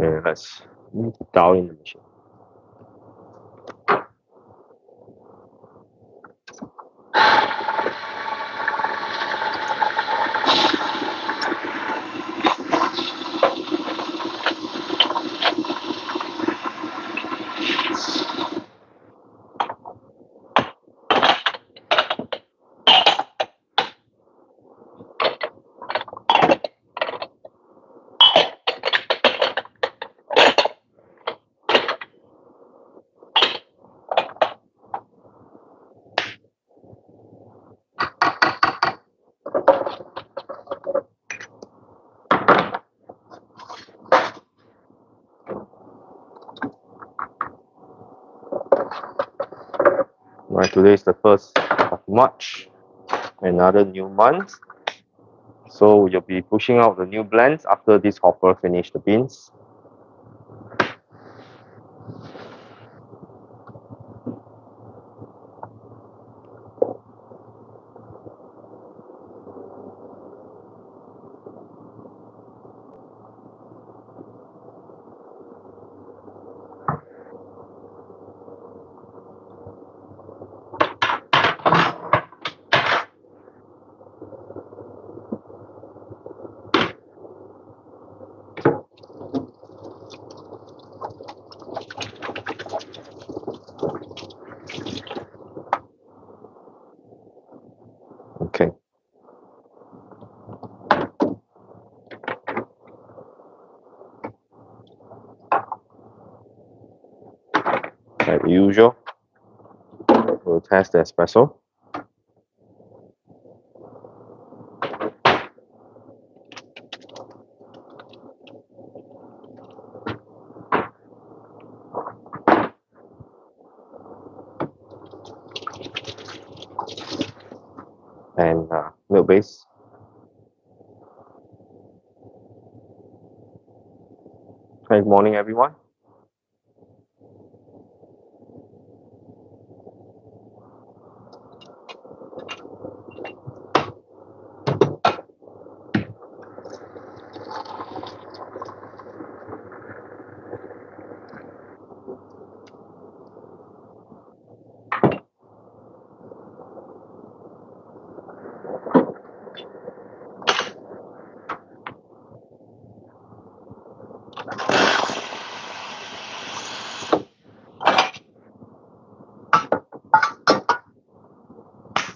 Okay, let's dial in the machine. Right, today is the 1st of March, another new month. So you'll be pushing out the new blends after this hopper finish the beans. Okay. Like usual, we'll test the espresso. And milk base. Good morning, everyone.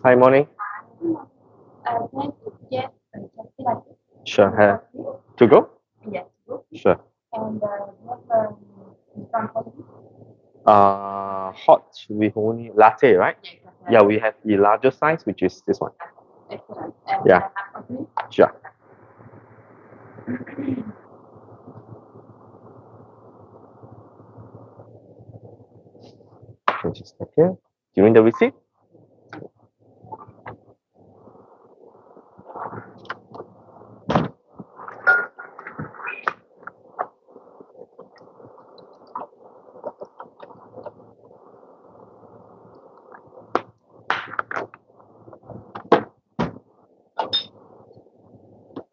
Hi, morning. Sure. To go? Yes. Sure. And Hot with only latte, right? Yeah, we have the larger size, which is this one. Excellent. And Yeah. half of me? Sure. Just a second. During the receipt?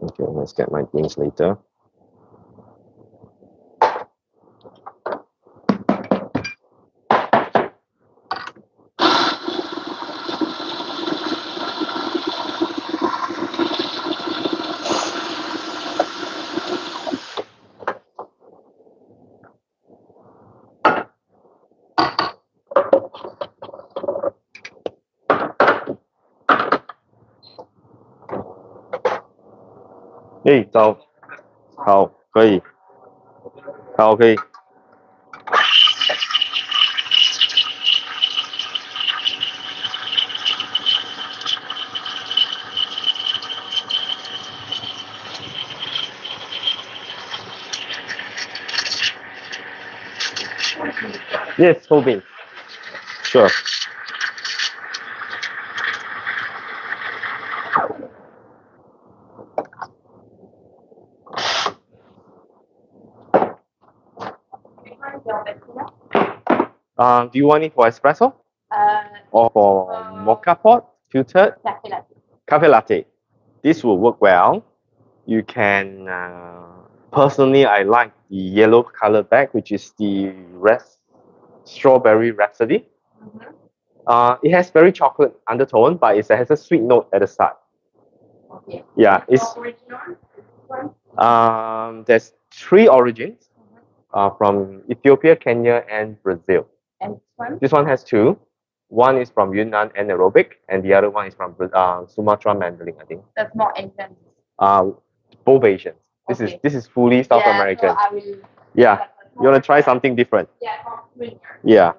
Okay, let's get my drinks later. Hey, 走，好，可以，好，可以。Yes, whole bean. Sure. Do you want it for espresso or for mocha pot, filtered? Cafe latte. Cafe latte. This will work well. You can Personally, I like the yellow color bag, which is the Strawberry Rhapsody. It has very chocolate undertone, but it has a sweet note at the start. Okay. Yeah, it's Original. This one. there's 3 origins from Ethiopia, Kenya, and Brazil. And this one. This one has 2. One is from Yunnan and Anaerobic, and the other one is from Sumatra Mandolin, I think. That's more Asian. Both Asians. Okay. This is fully South Yeah, American. So I will. Yeah, you want to try something different? Yeah, more sweeter. Yeah.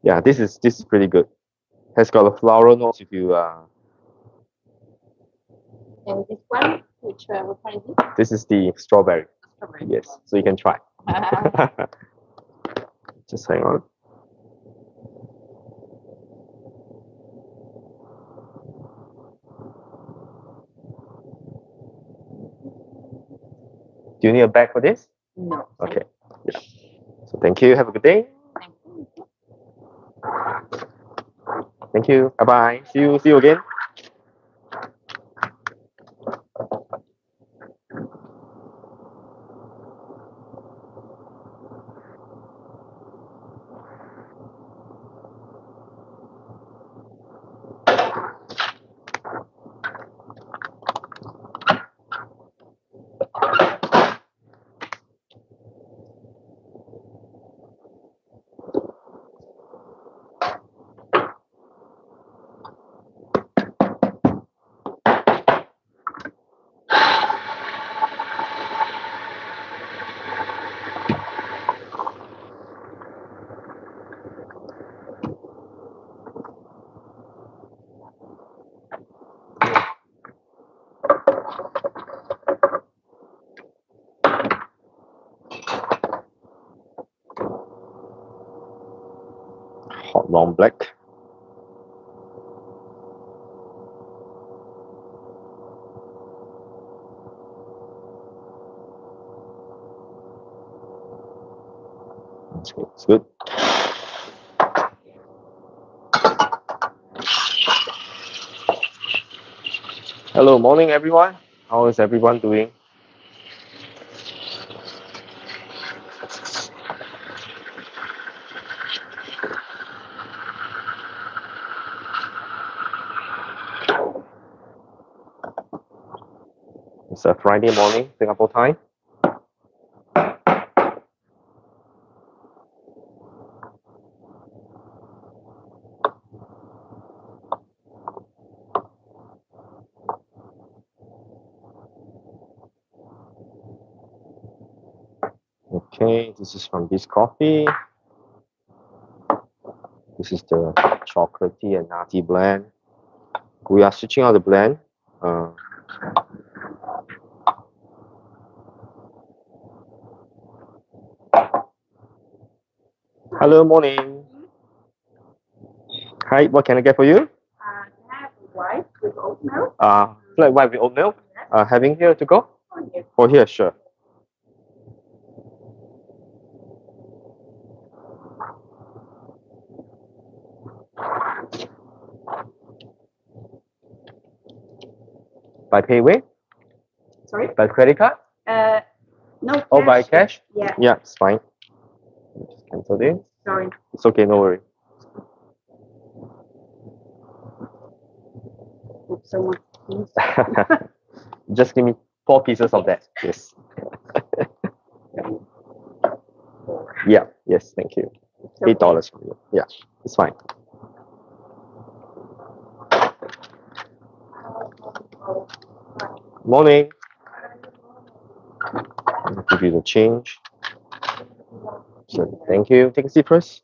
Yeah, this is pretty good. Has got a floral notes if you And this one, which one is it? This is the strawberry. Strawberry. Yes, so you can try. Just hang on. Do you need a bag for this? No. Okay. Yeah. So thank you. Have a good day. Thank you. Thank you. Bye bye. See you again. Hot long black. It's good. Hello, morning everyone. How is everyone doing? It's a Friday morning, Singapore time. Okay, this is from this coffee. This is the chocolatey and nutty blend. We are switching out the blend. Hello, morning. Hi, what can I get for you? Can I have white with oat milk? Flat white with oat milk. Yes. Having here to go? Oh, yes. Oh, here, sure. By PayWave? Sorry? By credit card? No. Cash. Oh, by cash? Yeah. Yeah, it's fine. Just cancel this. Sorry. It's okay, no worry. Oops, so much. Just give me 4 pieces of that. Yes. Yeah, yes, thank you. Okay. $8 from you. Yeah, it's fine. Morning. I'll give you the change. So, thank you. Take a seat first.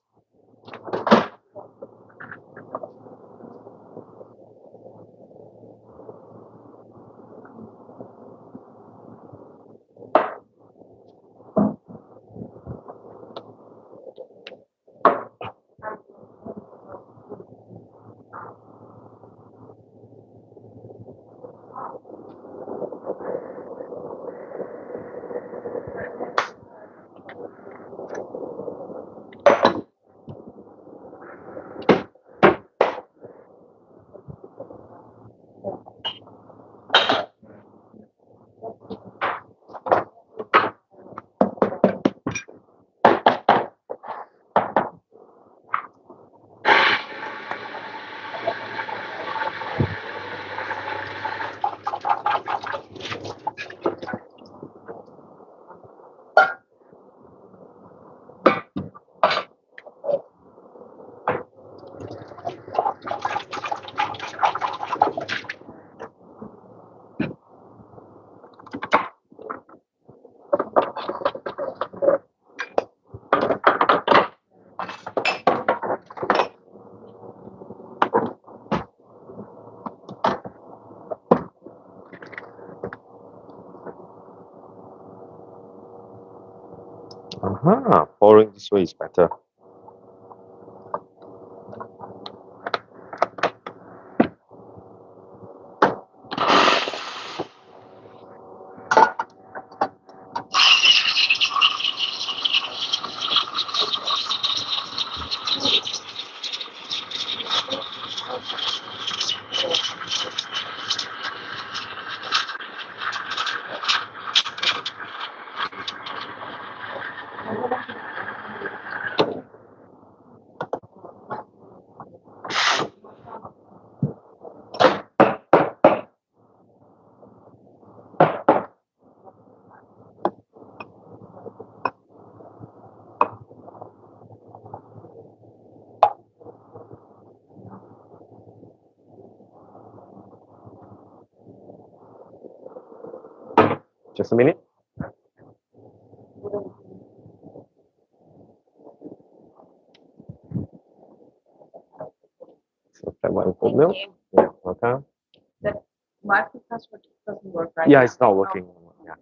Pouring this way is better. Just a minute. So that one oat milk. Thank you. Yeah, welcome. My password doesn't work right Yeah, now. it's not working. Yeah.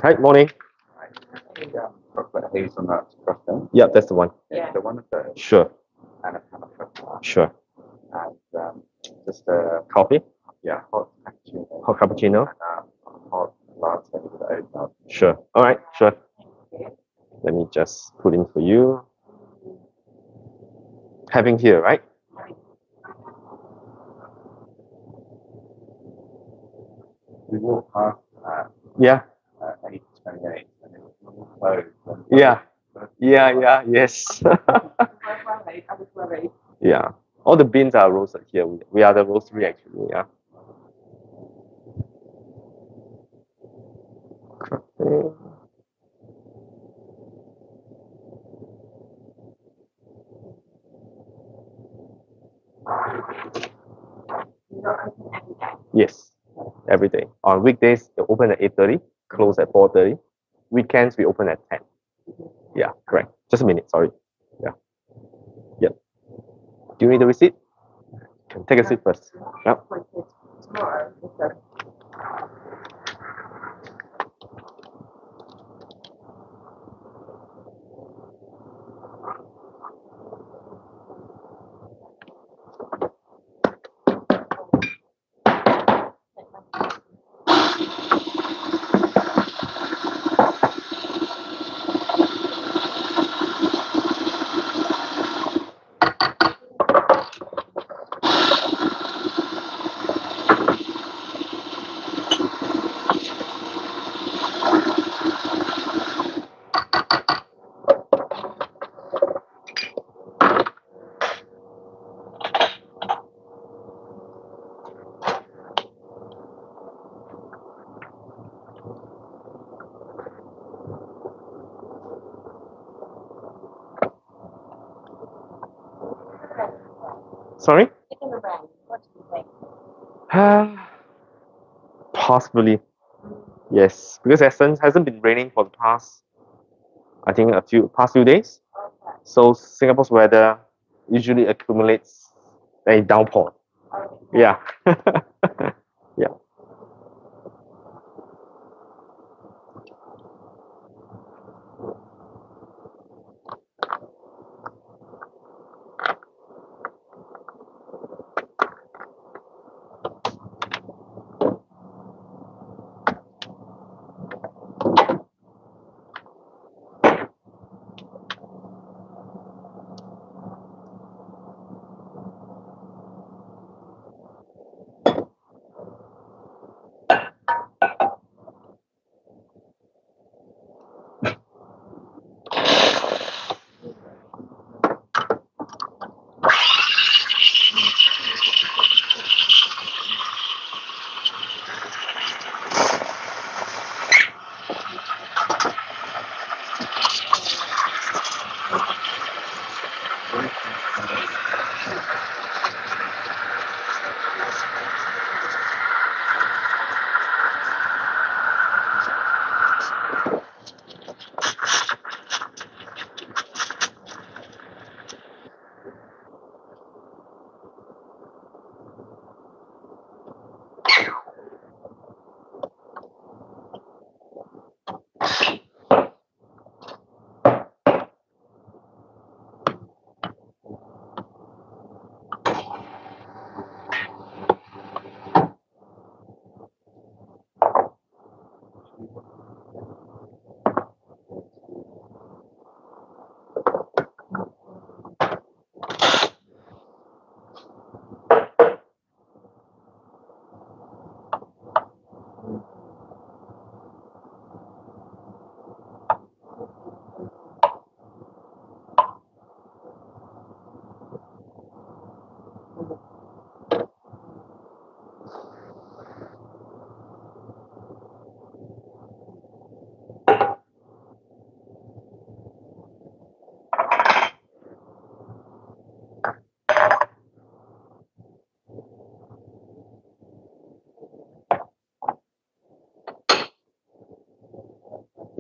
Hi, morning. Chocolate hazelnut frosting. Yeah, that's the one. Yeah. The one with the Sure, and a pan of chocolate sure. and just a Coffee, hot cappuccino. hot cappuccino. And a hot latte with oat milk. Sure. All right, sure. Let me just put in for you. Having here, right? We walked past Yeah, 8:28 and it was closed. And yeah, yeah, yes. I was worried. Yeah. All the beans are roasted here. We are the roastery actually, yeah. Okay. You're open every day. Yes, every day. On weekdays, they open at 8:30, close at 4:30. Weekends, we open at 10. Yeah, correct. Just a minute, sorry. Yeah. Yep. Do you need the receipt? Can take a seat first. Yep. Like it's tomorrow. It's a Sorry? chicken around. What do you think? Possibly. Yes, because Essence hasn't been raining for the past, I think, past few days. Okay. So Singapore's weather usually accumulates a downpour. Okay. Yeah. Yeah.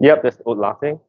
Yep, that's oat latte.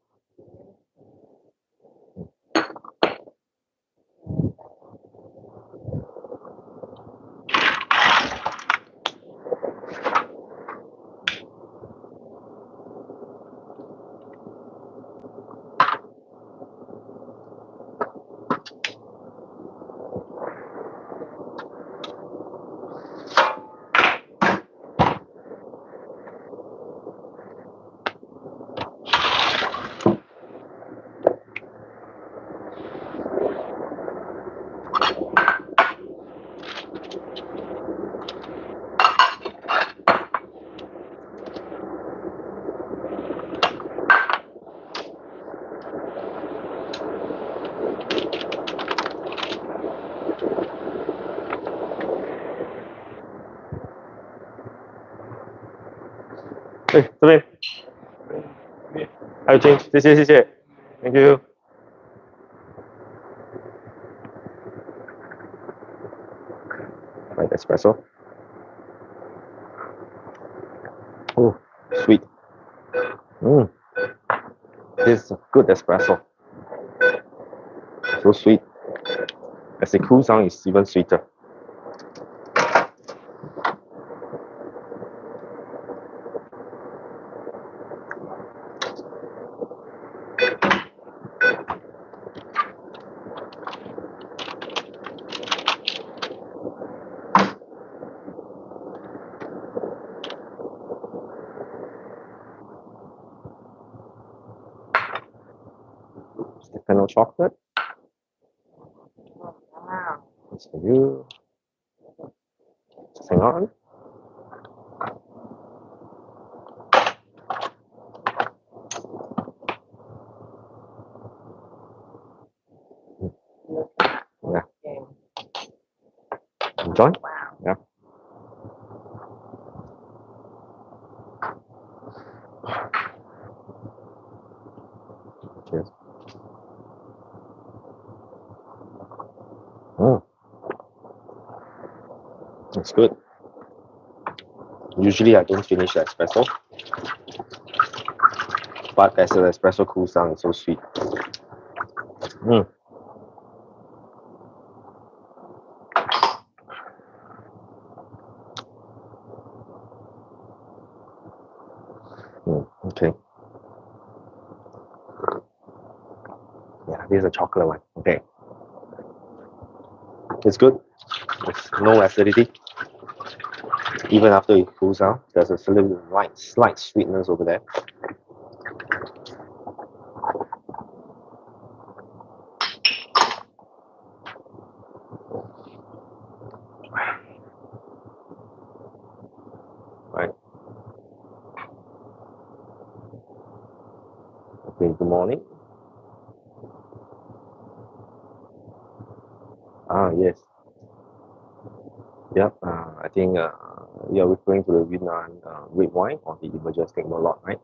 Hey, 这边还有 change，谢谢谢谢，Thank you。Right, espresso. Oh, sweet. This is a good espresso. So sweet. As it cools down, it's even sweeter. Stefano chocolate. Wow. It's for you. Just hang on. Look at Yeah. that. Enjoy. Wow. Yeah. Cheers. It's good. Usually I don't finish the espresso, but as the espresso cools down, it's so sweet. Okay. Yeah, this is a chocolate one. Okay. It's good. It's no acidity. Even after it cools down, there's a slight sweetness over there. Right. Okay, good morning. Yes. Yep. I think you're referring to the Yunnan red wine or the Majestic Merlot, right?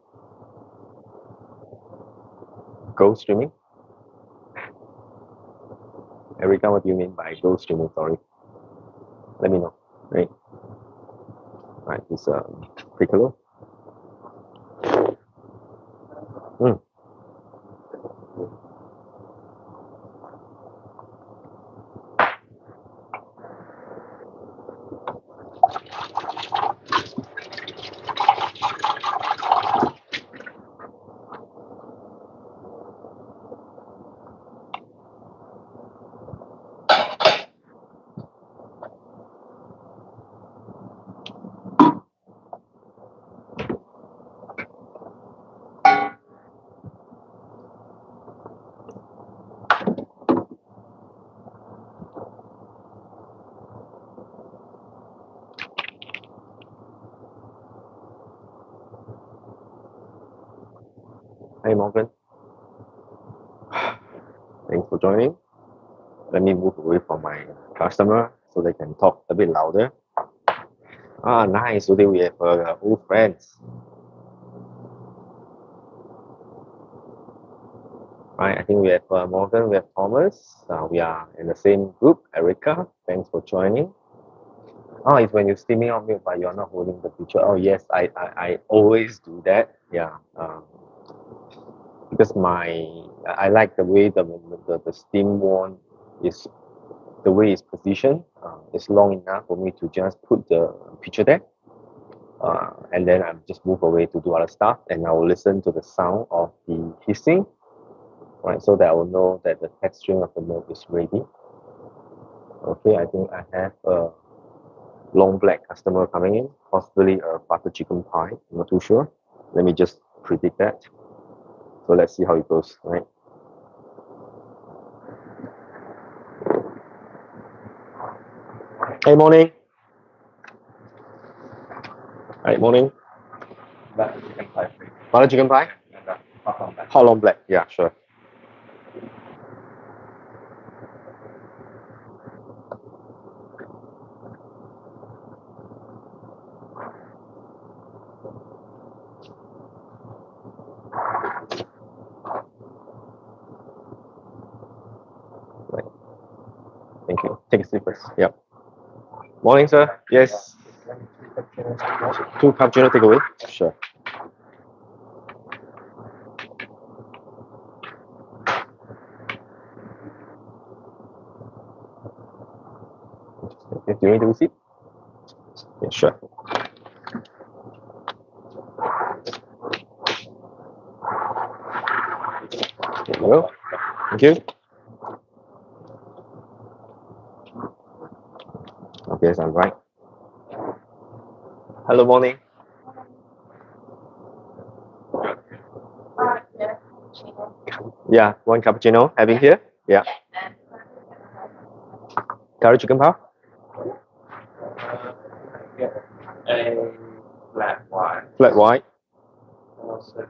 Gold streaming? Erica, what do you mean by gold streaming? Sorry. Let me know. Right. Right. This Piccolo. Hey Morgan. Thanks for joining. Let me move away from my customer so they can talk a bit louder. Nice. Today we have old friends. Right, I think we have Morgan, we have Thomas. We are in the same group. Erica, thanks for joining. It's when you're steaming out milk, but you're not holding the picture. Oh, yes, I always do that. Yeah. because I like the way the steam wand is, the way it's positioned. It's long enough for me to just put the picture there, and then I just move away to do other stuff, and I will listen to the sound of the hissing, right? So that I will know that the texturing of the milk is ready. Okay, I think I have a long black customer coming in, possibly a butter chicken pie. I'm not too sure. Let me just predict that. So let's see how it goes, right? Hey, morning. Right, morning. Butter chicken pie, please. Butter chicken pie? And hot on that. How long black? Yeah, sure. Right. Thank you. Take a seat first. Yep. Morning, sir. Yes. 2 cappuccino takeaway? Sure. Okay, do you need a receipt? Yeah, sure. There you go. Thank you. Okay, so I'm right. Hello, morning. Yeah. Yeah, 1 cappuccino. Having here? Yeah. Curry chicken power? Get a flat white. Flat white? And also the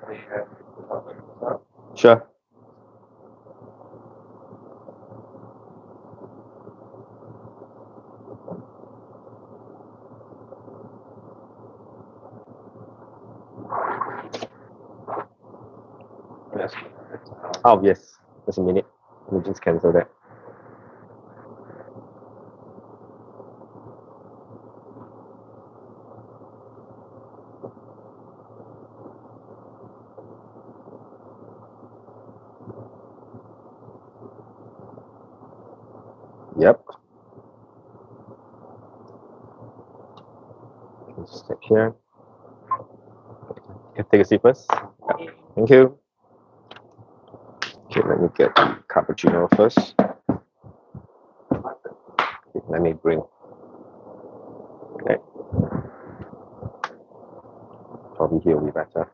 Sure. yes. Oh, yes. Just a minute. Let me just cancel that. Yep. Just check here. Okay, take a seat first. Yeah. Thank you. Okay, let me get cappuccino first. Okay, let me bring. Okay. Probably here will be better.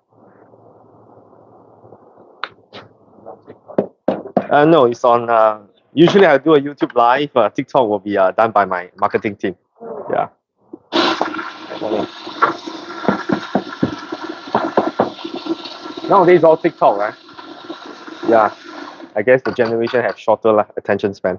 No, it's on. Usually I do a YouTube live. TikTok will be done by my marketing team. Yeah. Morning. Nowadays all TikTok, right? Yeah. I guess the generation have shorter attention span.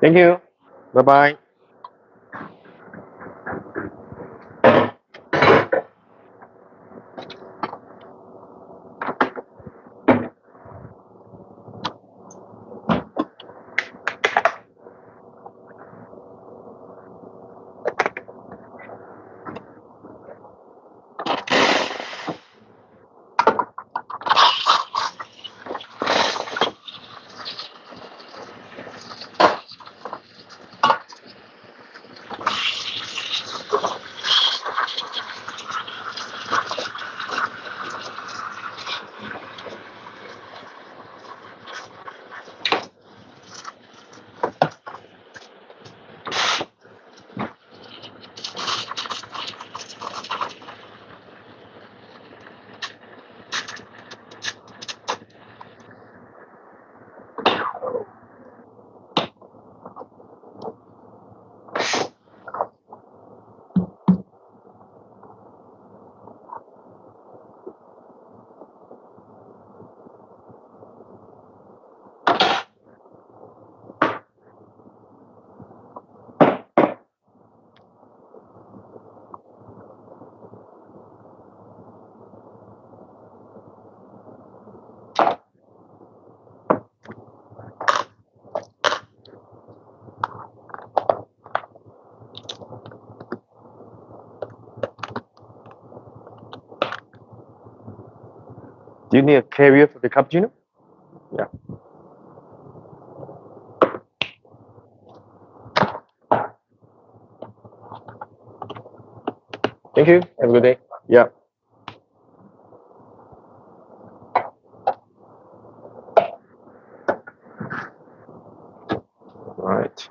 Thank you. Bye bye. Do you need a carrier for the cappuccino? Yeah. Thank you. Have a good day. Yeah. Right.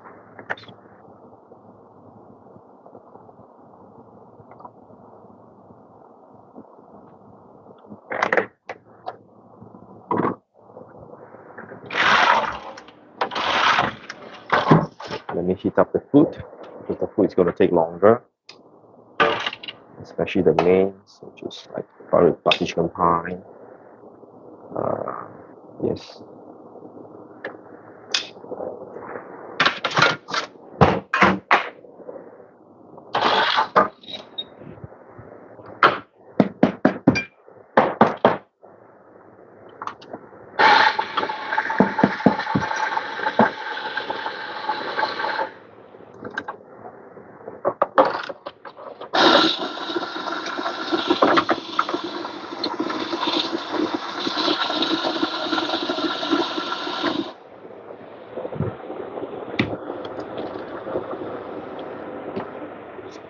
Let me heat up the food because the food is going to take longer, especially the mains, which is like butter chicken pie. Yes.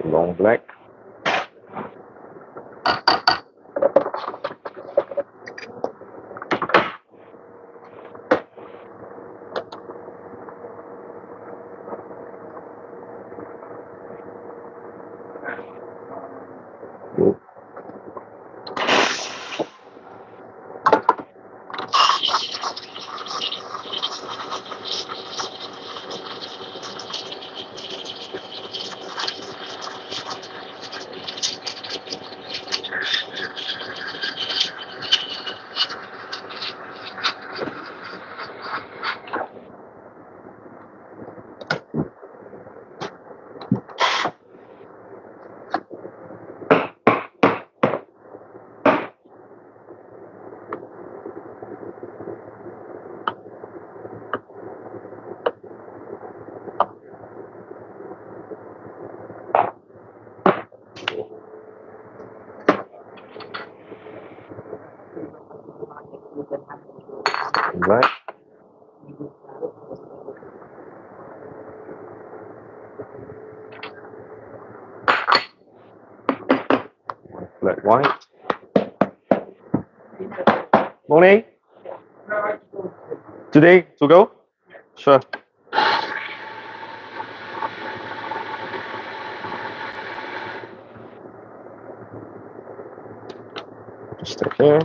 Long black. Good. Right. Flat white. Morning. Today to go? Sure. Just take here.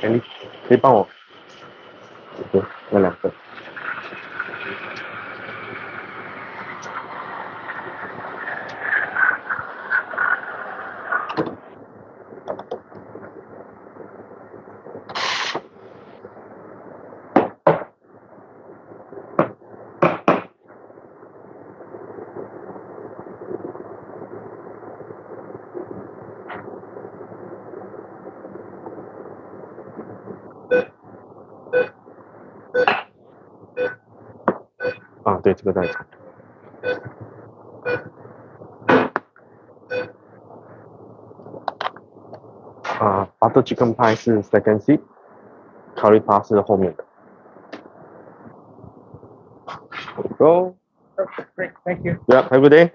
Anh đi. Đi bao? Ok, nghe làm được. 啊，对，这个带走。butter chicken pie 是 second seat，curry puff 是后面的。There you go. Great, thank you. Yeah, have a good day.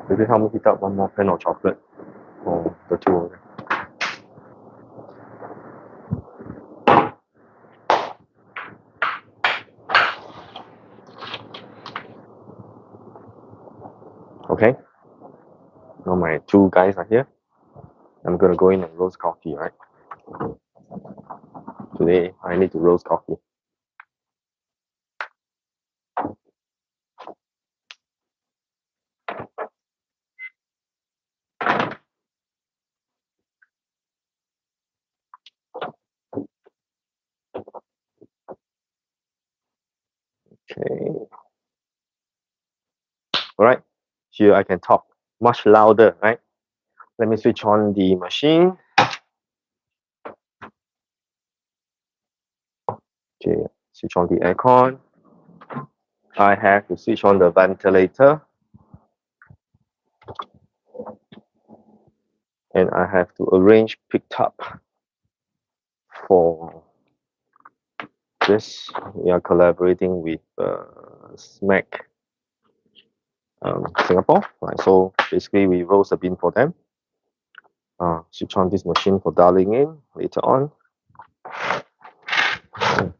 Maybe help me heat up one more pan of chocolate for the two of them. Okay. Now my two guys are here. I'm gonna go in and roast coffee, right? Today I need to roast coffee. Okay. All right. Here I can talk much louder, right? Let me switch on the machine. Okay, switch on the aircon. I have to switch on the ventilator. And I have to arrange picked up for this. We are collaborating with SMAC Singapore, right? So basically we roast a bean for them. Switch on this machine for dialing in later on.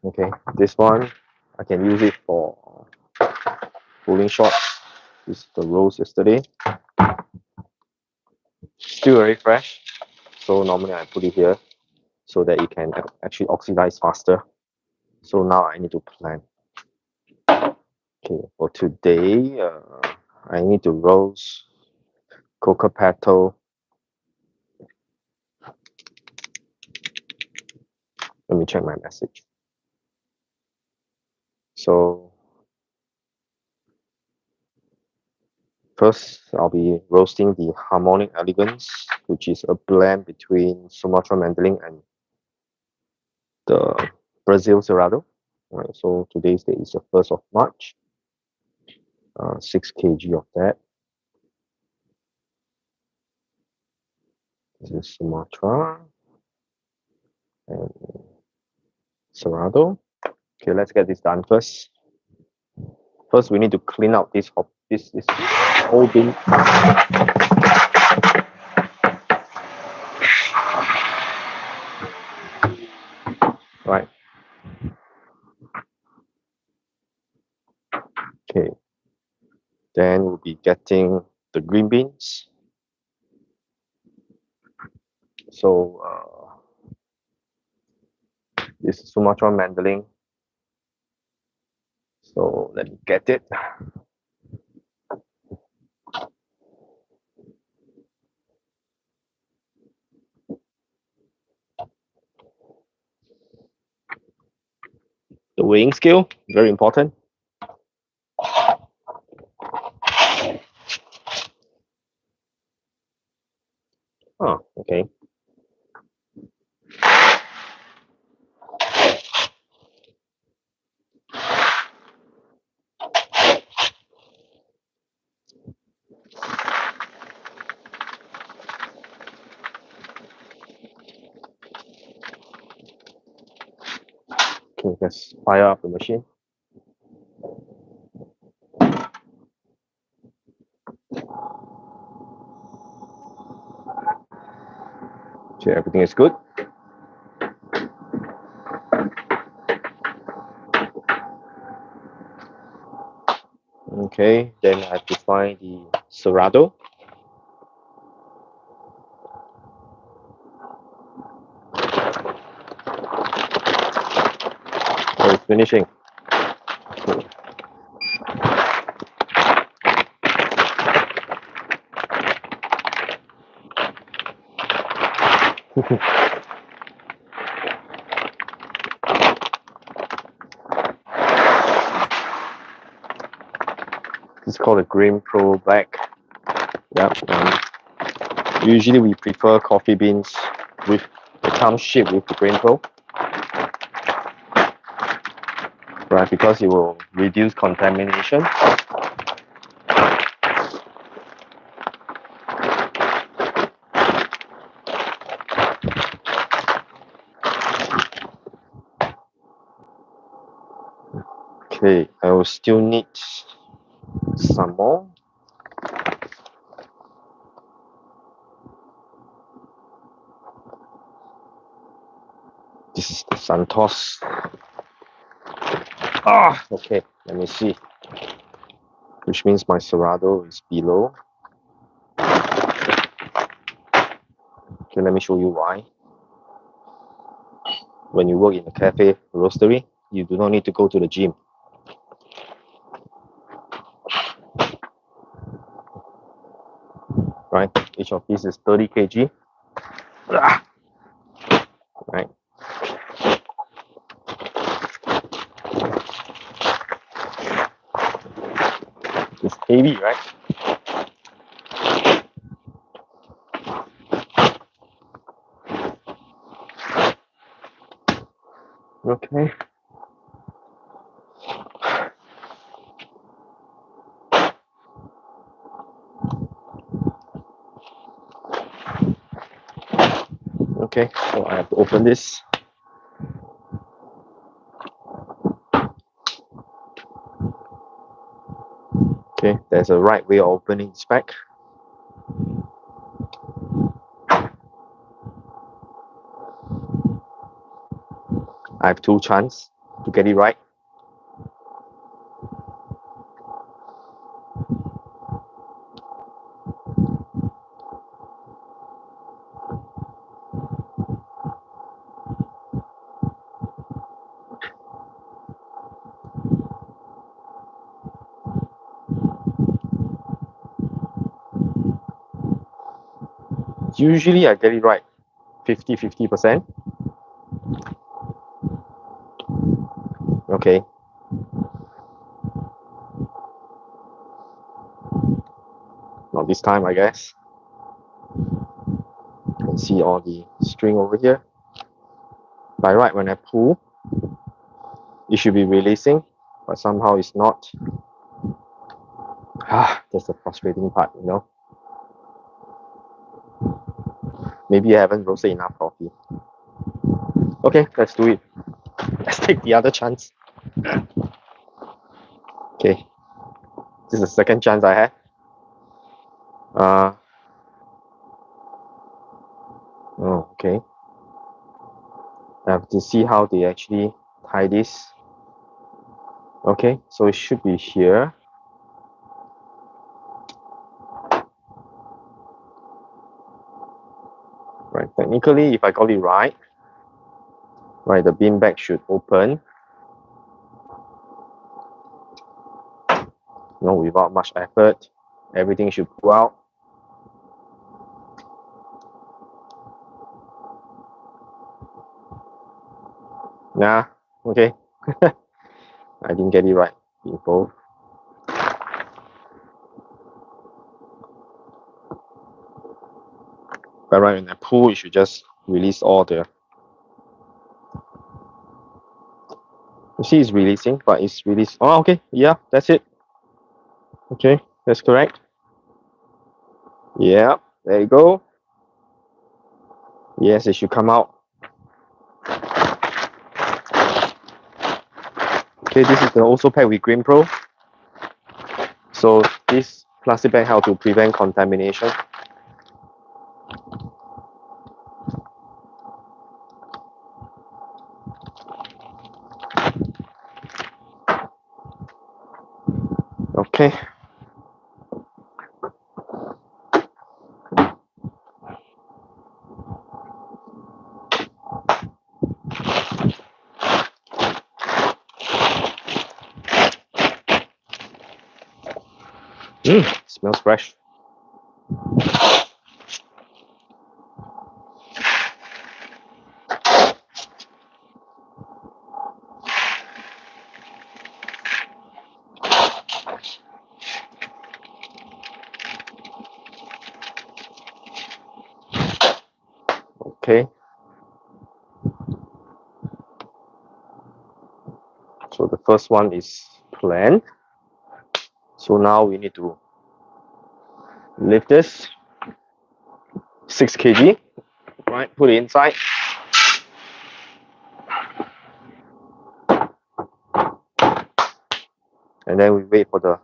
Okay, this one I can use it for pulling shots. This is the roast yesterday. Still very fresh. So normally I put it here so that it can actually oxidize faster. So now I need to plan. Okay, for today, I need to roast cocoa petal. Let me check my message. So first, I'll be roasting the Harmonic Elegance, which is a blend between Sumatra Mandling and the Brazil Cerrado. Right, so today's date is the 1st of March. 6 kg of that. This is Sumatra and Cerrado. Okay, let's get this done first. First, we need to clean out this whole bin. Right. Okay. Then we'll be getting the green beans. So this is Sumatra Mandling. So let me get it. The weighing scale, very important. Oh, okay. Okay, let's fire up the machine. Okay, everything is good. Okay, then I have to find the Cerrado. Oh, it's finishing. Okay. It's called a Green Pro Black. Yeah. Usually we prefer coffee beans with it comes shipped with the Green Pro. Right, because it will reduce contamination. Okay, I will still need some more. This is the Santos. Okay, let me see. Which means my Cerrado is below. Okay, let me show you why. When you work in a cafe roastery, you do not need to go to the gym. Right? Each of these is 30 kg. Right? It's heavy, right? Okay. Okay, so I have to open this. Okay, there's a right way of opening this pack. I have 2 chances to get it right. Usually I get it right 50%. Okay. Not this time, I guess. You can see all the string over here. By right, when I pull, it should be releasing, but somehow it's not. That's the frustrating part, you know. Maybe I haven't roasted enough coffee. Okay, let's do it. Let's take the other chance. Okay, this is the second chance I had. Oh, okay. I have to see how they actually tie this. Okay, so it should be here. Right, technically, if I got it right, the bean bag should open. No, without much effort, everything should pull out. Nah, okay. I didn't get it right in both. But right when I pull, you should just release all the. You see, it's releasing, but it's released. Oh, okay. Yeah, that's it. Okay, that's correct. Yeah, there you go. Yes, it should come out. Okay, this is also packed with Green Pro. So this plastic bag helps to prevent contamination. Okay. Smells fresh. Okay. So the first one is planned. So now we need to lift this 6 kg, right? Put it inside. And then we wait for the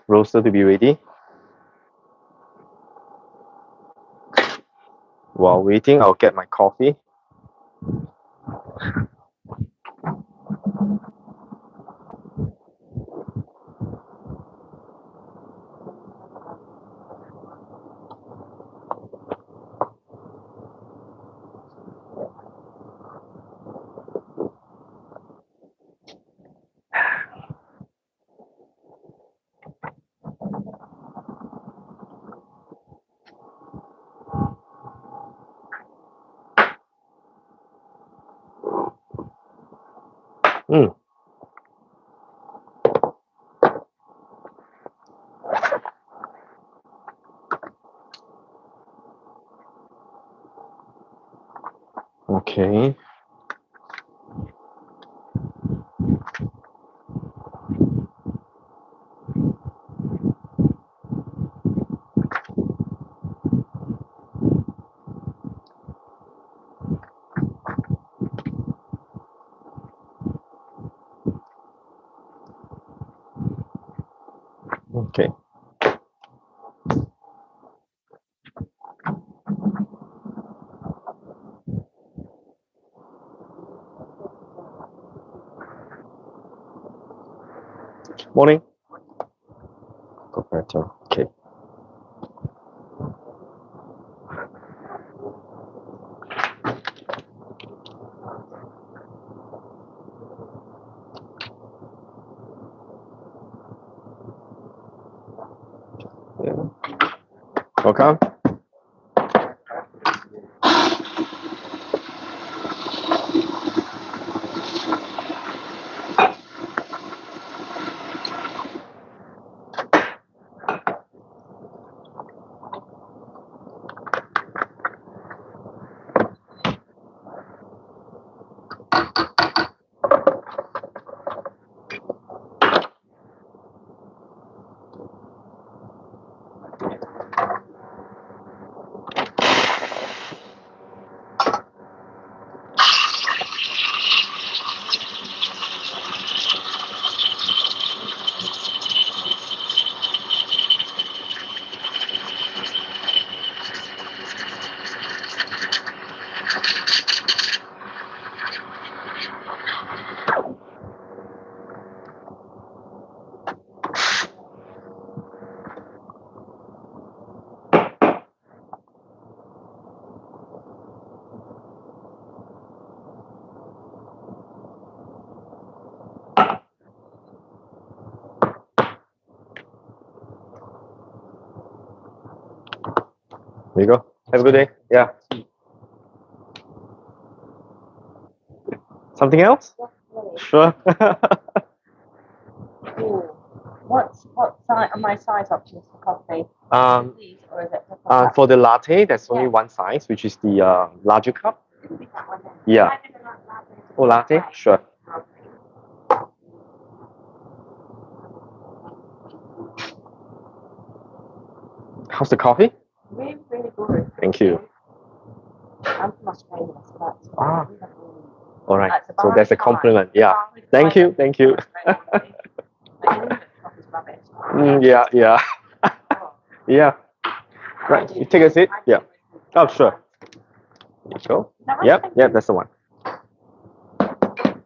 roaster to be ready. While waiting, I'll get my coffee. Mm. Okay. Okay. Morning. Operator. Okay. Yeah. Welcome. There you go. Have a good day. Yeah. Something else? Definitely. Sure. Ooh. What size are my size options for coffee? These, or is it For the latte, there's only Yeah. one size, which is the larger cup. It'll be that one then. Yeah. I didn't like latte. Oh, latte? Sure. How's the coffee? Really, really good. Thank you. I'm from Australia, so that's Ah. we have really- All right. It's a So bar that's a of compliment. wine. Yeah. Bar of Thank wine you. Thank you. from Australia. My English coffee's rubbish. Yeah. Yeah. Oh, Yeah. I Right. do- You take a seat. I do Yeah. listen. Oh, sure. There you go. Is that right? Yep. Thank Yep. you. That's the one.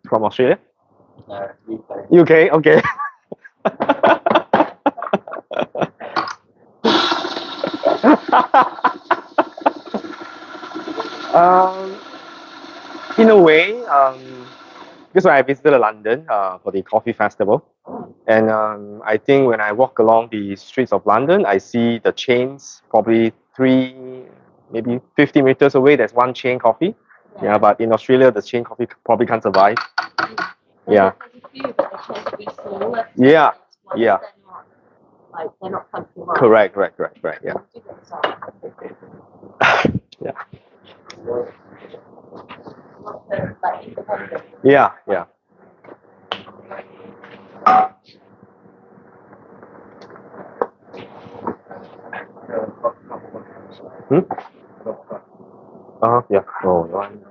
From Australia. UK. UK. Okay. um, in a way, because when I visited London for the coffee festival, and I think when I walk along the streets of London, I see the chains probably maybe 50 meters away. There's one chain coffee. Yeah, but in Australia, the chain coffee probably can't survive. Yeah. There's a few, but they tend to be smaller. Yeah, Ones, yeah. They're not countrywide. Correct. Yeah. Do get some. Like independent. Yeah, yeah. Yeah. Oh, that one.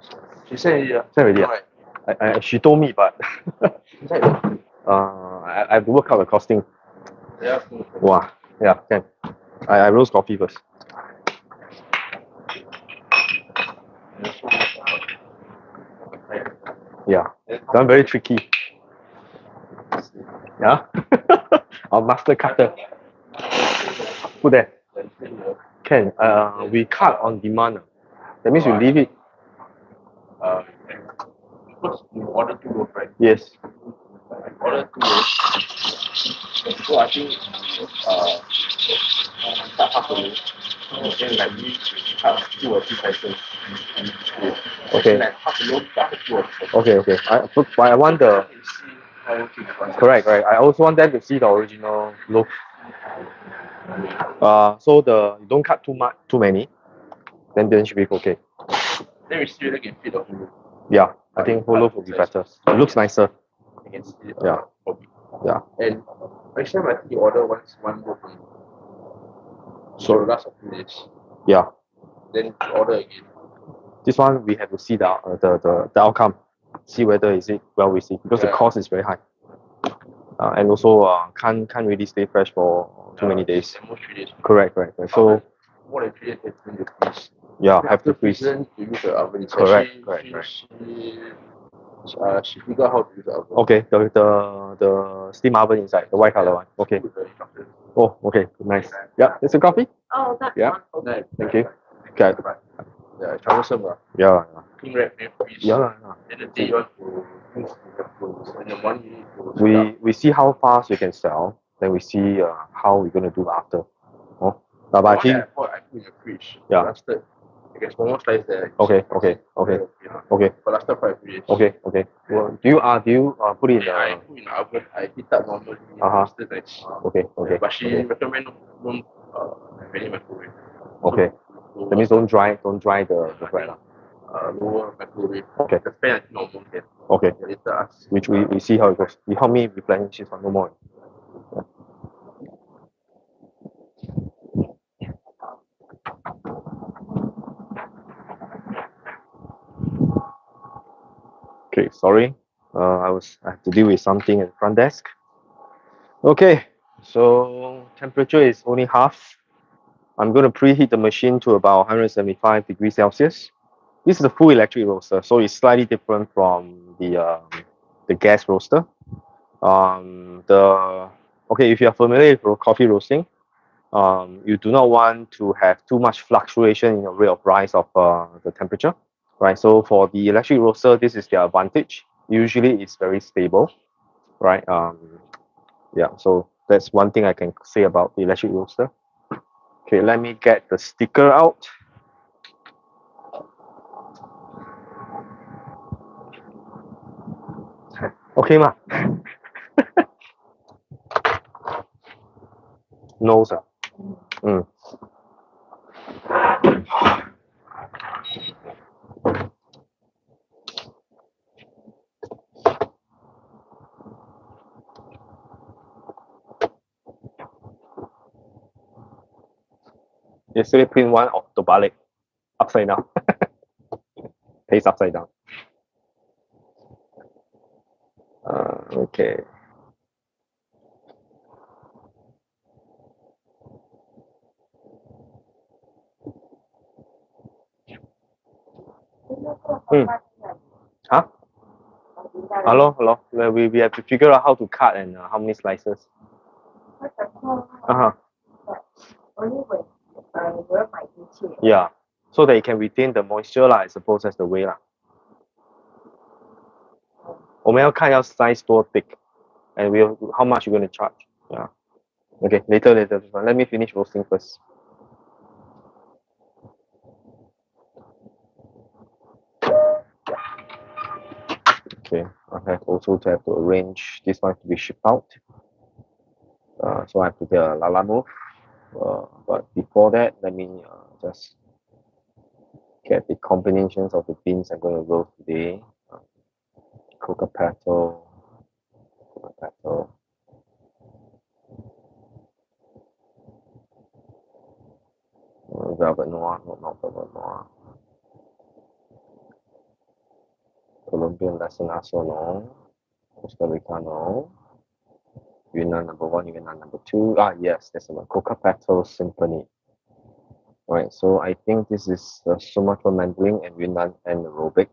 She said, yeah. Send already. Right. She told me, but She said, I have to work out the costing. yeah. Wow. Yeah, can. I roast coffee first. Yeah. Done very tricky. Yeah. Our master cutter. Put there. Can. We cut on demand. That means you leave it. Because you order 2 loaves, right? Yes. Order 2 loaves. So I think cut half a loaf. Then like we cut 2 or 3 slices. Okay. Like half a loaf, cut 2 or 3 slices. Okay. I want the. Correct. I also want them to see the original loaf. So you don't cut too many. Then should be okay. Then we see whether we can fit the whole loaf. Yeah, I think whole loaf will be better. It looks nicer. You can see Yeah. hobby. Yeah. And next time I think you order one loaf only. So the last of 2 days. Yeah. Then you order again. This one we have to see the outcome. See whether is it well received because the cost is very high. And also can't really stay fresh for too many days. At most 3 days. Correct. So more than 3 days they bring the freeze. yeah, have to freeze. Then you use the oven. Correct. She figure out how to use the oven. Okay, the steam oven inside, the white color one. Okay. Oh, okay, nice. Yeah, it's a coffee. Oh, that's Yeah. wonderful. Thank you. Okay. Yeah, troublesome. Yeah. Clean wrap and freeze. Yeah. Then the day you want to use the clothes. And the one you need to We see how fast we can sell. Then we see how we're gonna do after. Oh, but I think I put in the fridge. Yeah. Lasted. I guess one more slice there. okay. But lasted for 3 days. Okay. Well, do you put it in I the put in the oven. I heat up normally. Still nice. okay. But she recommend don't have any microwave. Okay. So, That means don't dry the bread. lower microwave. Okay. The fan I think normal can. Okay. Later ask. Which we see how it goes. You help me replenish this one no more. Okay, sorry. I have to deal with something at the front desk. Okay, so temperature is only half. I'm going to preheat the machine to about 175 degrees Celsius. This is a full electric roaster, so it's slightly different from the gas roaster. If you are familiar with coffee roasting, you do not want to have too much fluctuation in the rate of rise of the temperature, right? So for the electric roaster, this is the advantage. Usually, it's very stable, right? Yeah. So that's one thing I can say about the electric roaster. Okay, let me get the sticker out. Okay, ma. No, sir. Yesterday print one of the balik upside down. Face upside down. Okay. Huh? Hello. We have to figure out how to cut and how many slices. Yeah. So that it can retain the moisture lah, I suppose that's the way lah. 我们要看要 size 多 thick, and how much you're going to charge. Yeah. Okay, later. Let me finish roasting first. Okay, I have also to arrange this one to be shipped out. So I have to get a Lala move. But before that, let me just Okay, the combinations of the beans I'm going to roast today. Coca petal, velvet noir, not velvet noir. Colombian lesson no. Costa Rica no. Yunnan number 1, Yunnan number 2. Ah, yes, there's one. Coca petal symphony. Right, so I think this is Sumatra Mandolin and Yunnan anaerobic.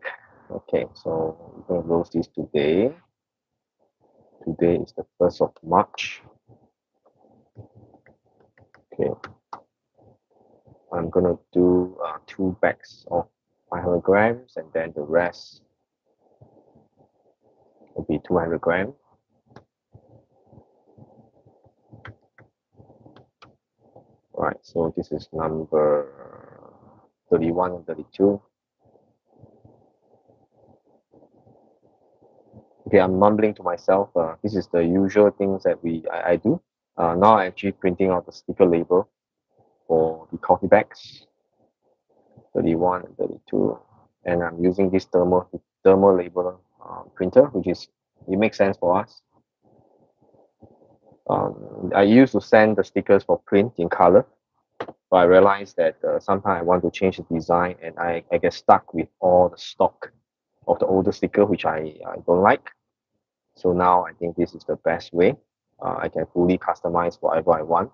Okay, so we're going to roast these today. Today is the 1st of March. Okay, I'm going to do 2 bags of 500 grams, and then the rest will be 200 grams. Right, so this is number 31 and 32. Okay, I'm mumbling to myself. This is the usual things that I do. Now I'm actually printing out the sticker label for the coffee bags, 31 and 32. And I'm using this thermal label printer, which it makes sense for us. I used to send the stickers for print in color, but I realized that sometimes I want to change the design, and I get stuck with all the stock of the older sticker, which I don't like. So now I think this is the best way. I can fully customize whatever I want,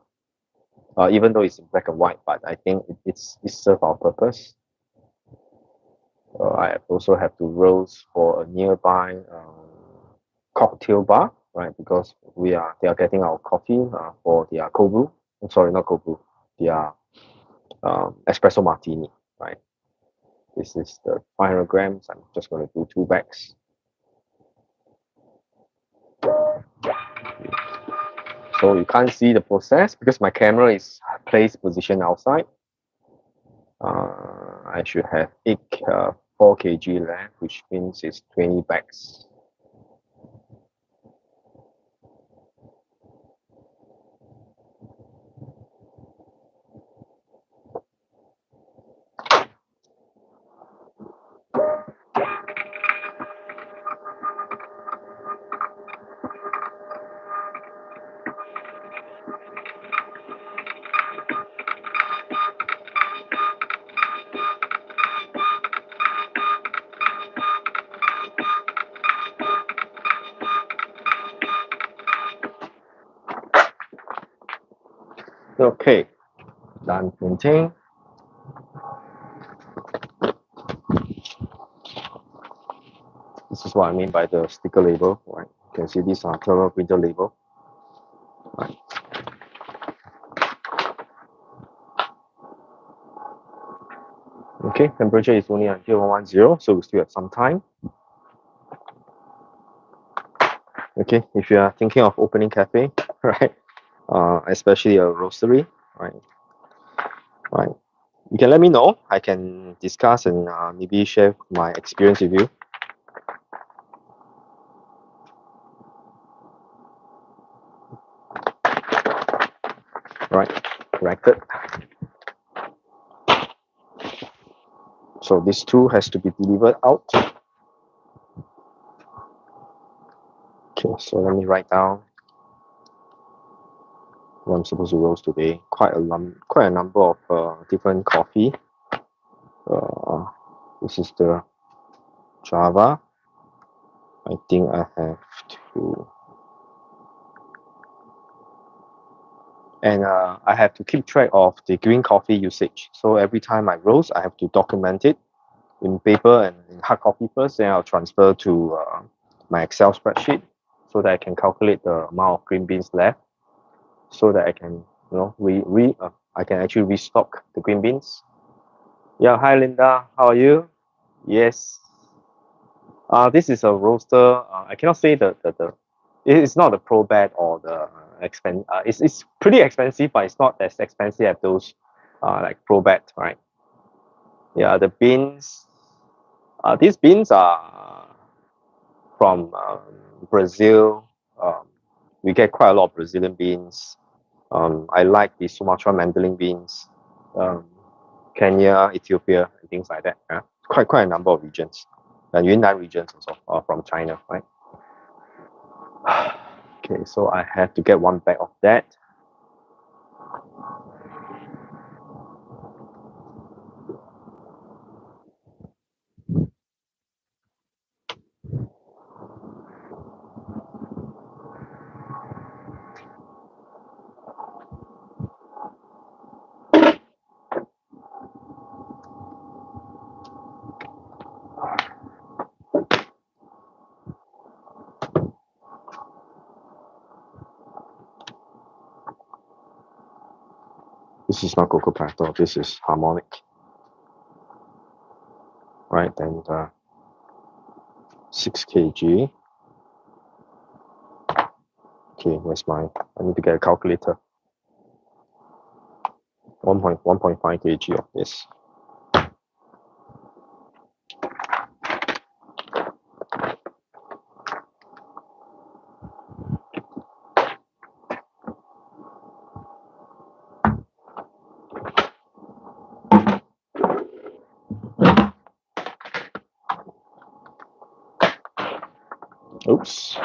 even though it's in black and white, but I think it serves our purpose. I also have to roast for a nearby cocktail bar, right? Because they are getting our coffee for their cold brew. I'm sorry, not cold brew. Their espresso martini, right? This is the 500 grams. I'm just going to do 2 bags. So you can't see the process because my camera is placed position outside. I should have 4 kg left, which means it's 20 bags. Okay, done printing. This is what I mean by the sticker label, right? You can see these are thermal printer label, right? Okay, temperature is only until 110, so we still have some time. Okay, if you are thinking of opening cafe, right? Especially a roastery, right? Right. You can let me know. I can discuss and maybe share my experience with you. Right, corrected. So this two has to be delivered out. Okay, so let me write down what I'm supposed to roast today. Quite a number of different coffee. This is the Java. I think I have to, and I have to keep track of the green coffee usage. So every time I roast, I have to document it in paper and in hard copy first. Then I'll transfer to my Excel spreadsheet so that I can calculate the amount of green beans left, so that I can, I can actually restock the green beans. Yeah, hi Linda, how are you? Yes. This is a roaster. I cannot say it's not the ProBat or the it's pretty expensive, but it's not as expensive as those like ProBat, right? Yeah, the beans. These beans are from Brazil. We get quite a lot of Brazilian beans. I like the Sumatra Mandolin beans. Kenya, Ethiopia, and things like that. Yeah, quite a number of regions, and Yunnan regions also from China, right? Okay, so I have to get one bag of that. This is not Cocoa Pato, this is Harmonic. Right, and 6 kg. Okay, where's my, I need to get a calculator. 1.5 kg of this. Oops.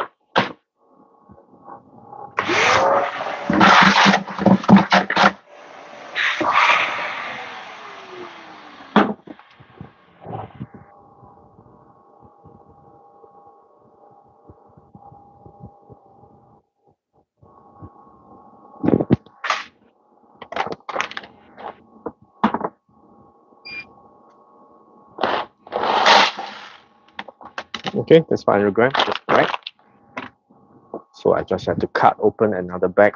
Okay, that's 500 grams, that's correct. So I just have to cut open another bag.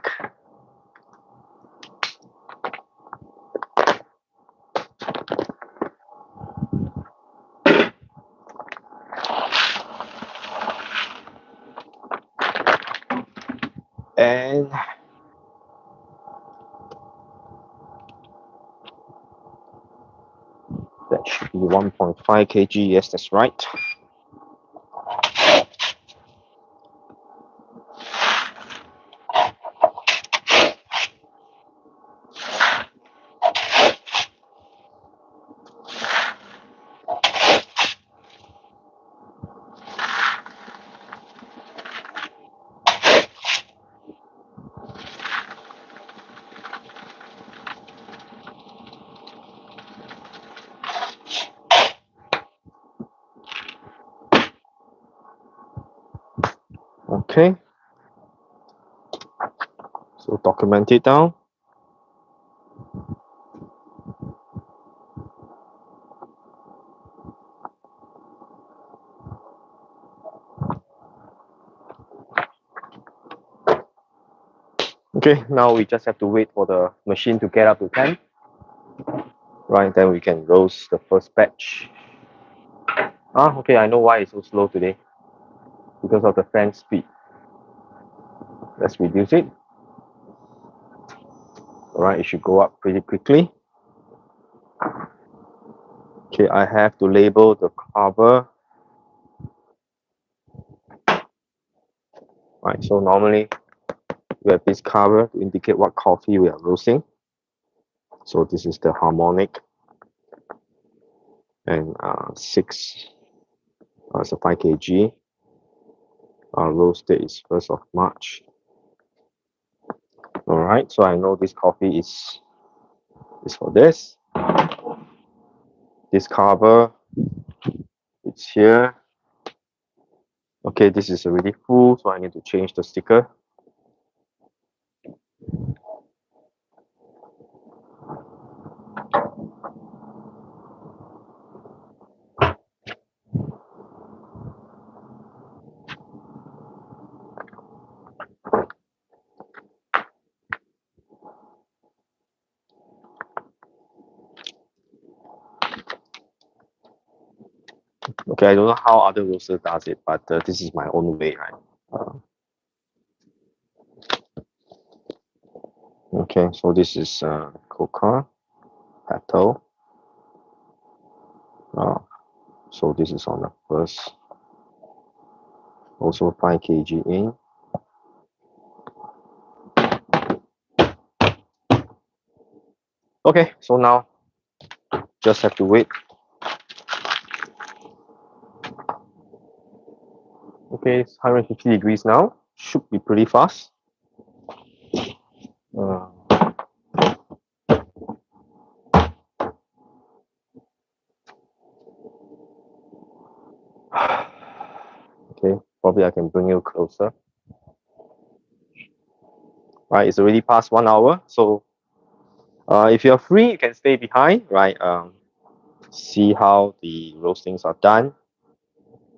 And that should be 1.5 kg, yes, that's right. Okay, so document it down. Okay, now we just have to wait for the machine to get up to 10. Right, then we can roast the first batch. Okay, I know why it's so slow today. Because of the fan speed. Let's reduce it. Alright, it should go up pretty quickly. Okay, I have to label the cover. Right, so normally we have this cover to indicate what coffee we are roasting. So this is the Harmonic, and 6, so 5 kg. Our roast date is 1st of March. Alright, so I know this coffee is for this. This cover, it's here. Okay, this is already full, so I need to change the sticker. Okay, I don't know how other roaster does it, but this is my own way, right? Okay, so this is Cocoa Pato. So this is on the first. Also 5 kg in. Okay, so now just have to wait. Okay, it's 150 degrees now. Should be pretty fast. Okay, probably I can bring you closer. Right, it's already past 1 hour. So if you're free, you can stay behind, right? See how the roastings are done.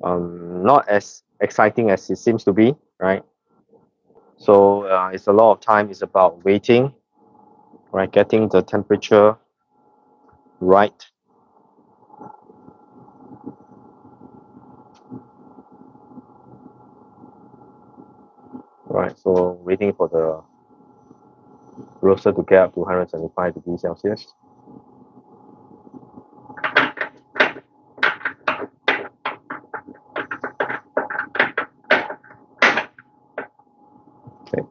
Not as exciting as it seems to be, right? So it's a lot of time. It's about waiting, right? Getting the temperature right. Right, so waiting for the roaster to get up to 175 degrees Celsius. Okay.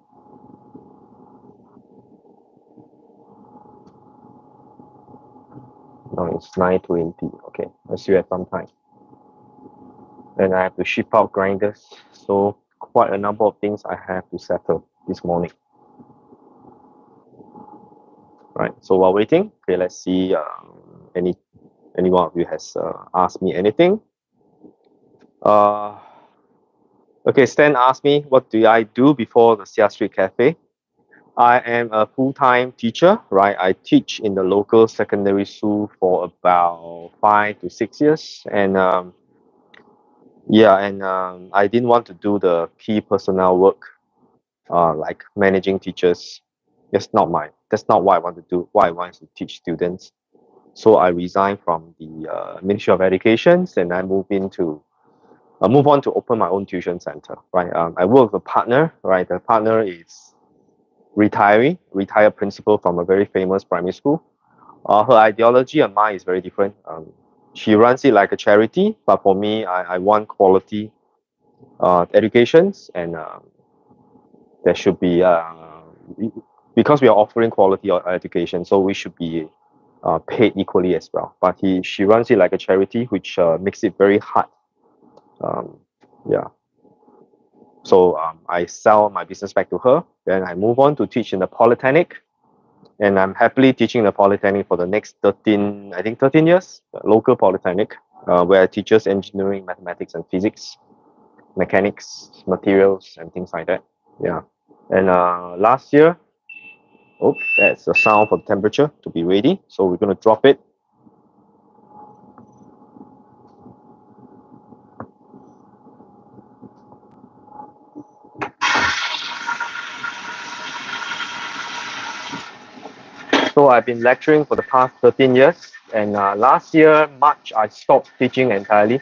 Now it's 9:20. Okay, I still have some time. Then I have to ship out grinders. So quite a number of things I have to settle this morning. Right, so while waiting, okay, let's see any one of you has asked me anything. Okay, Stan asked me, what do I do before the Seah Street Cafe? I am a full-time teacher, right? I teach in the local secondary school for about 5 to 6 years. And I didn't want to do the key personnel work, like managing teachers. That's not what I want to do. What I want is to teach students. So I resigned from the Ministry of Education and I move on to open my own tuition center, right? I work with a partner, right? The partner is retired principal from a very famous primary school. Her ideology and mine is very different. She runs it like a charity, but for me, I want quality educations, and there should be because we are offering quality education, so we should be paid equally as well. But she runs it like a charity, which makes it very hard. Yeah. So I sell my business back to her. Then I move on to teach in the Polytechnic. And I'm happily teaching the Polytechnic for the next 13 years, local Polytechnic, where I teaches engineering, mathematics, and physics, mechanics, materials, and things like that. Yeah. And last year, that's the sound for the temperature to be ready. So we're going to drop it. So I've been lecturing for the past 13 years. And last year, March, I stopped teaching entirely.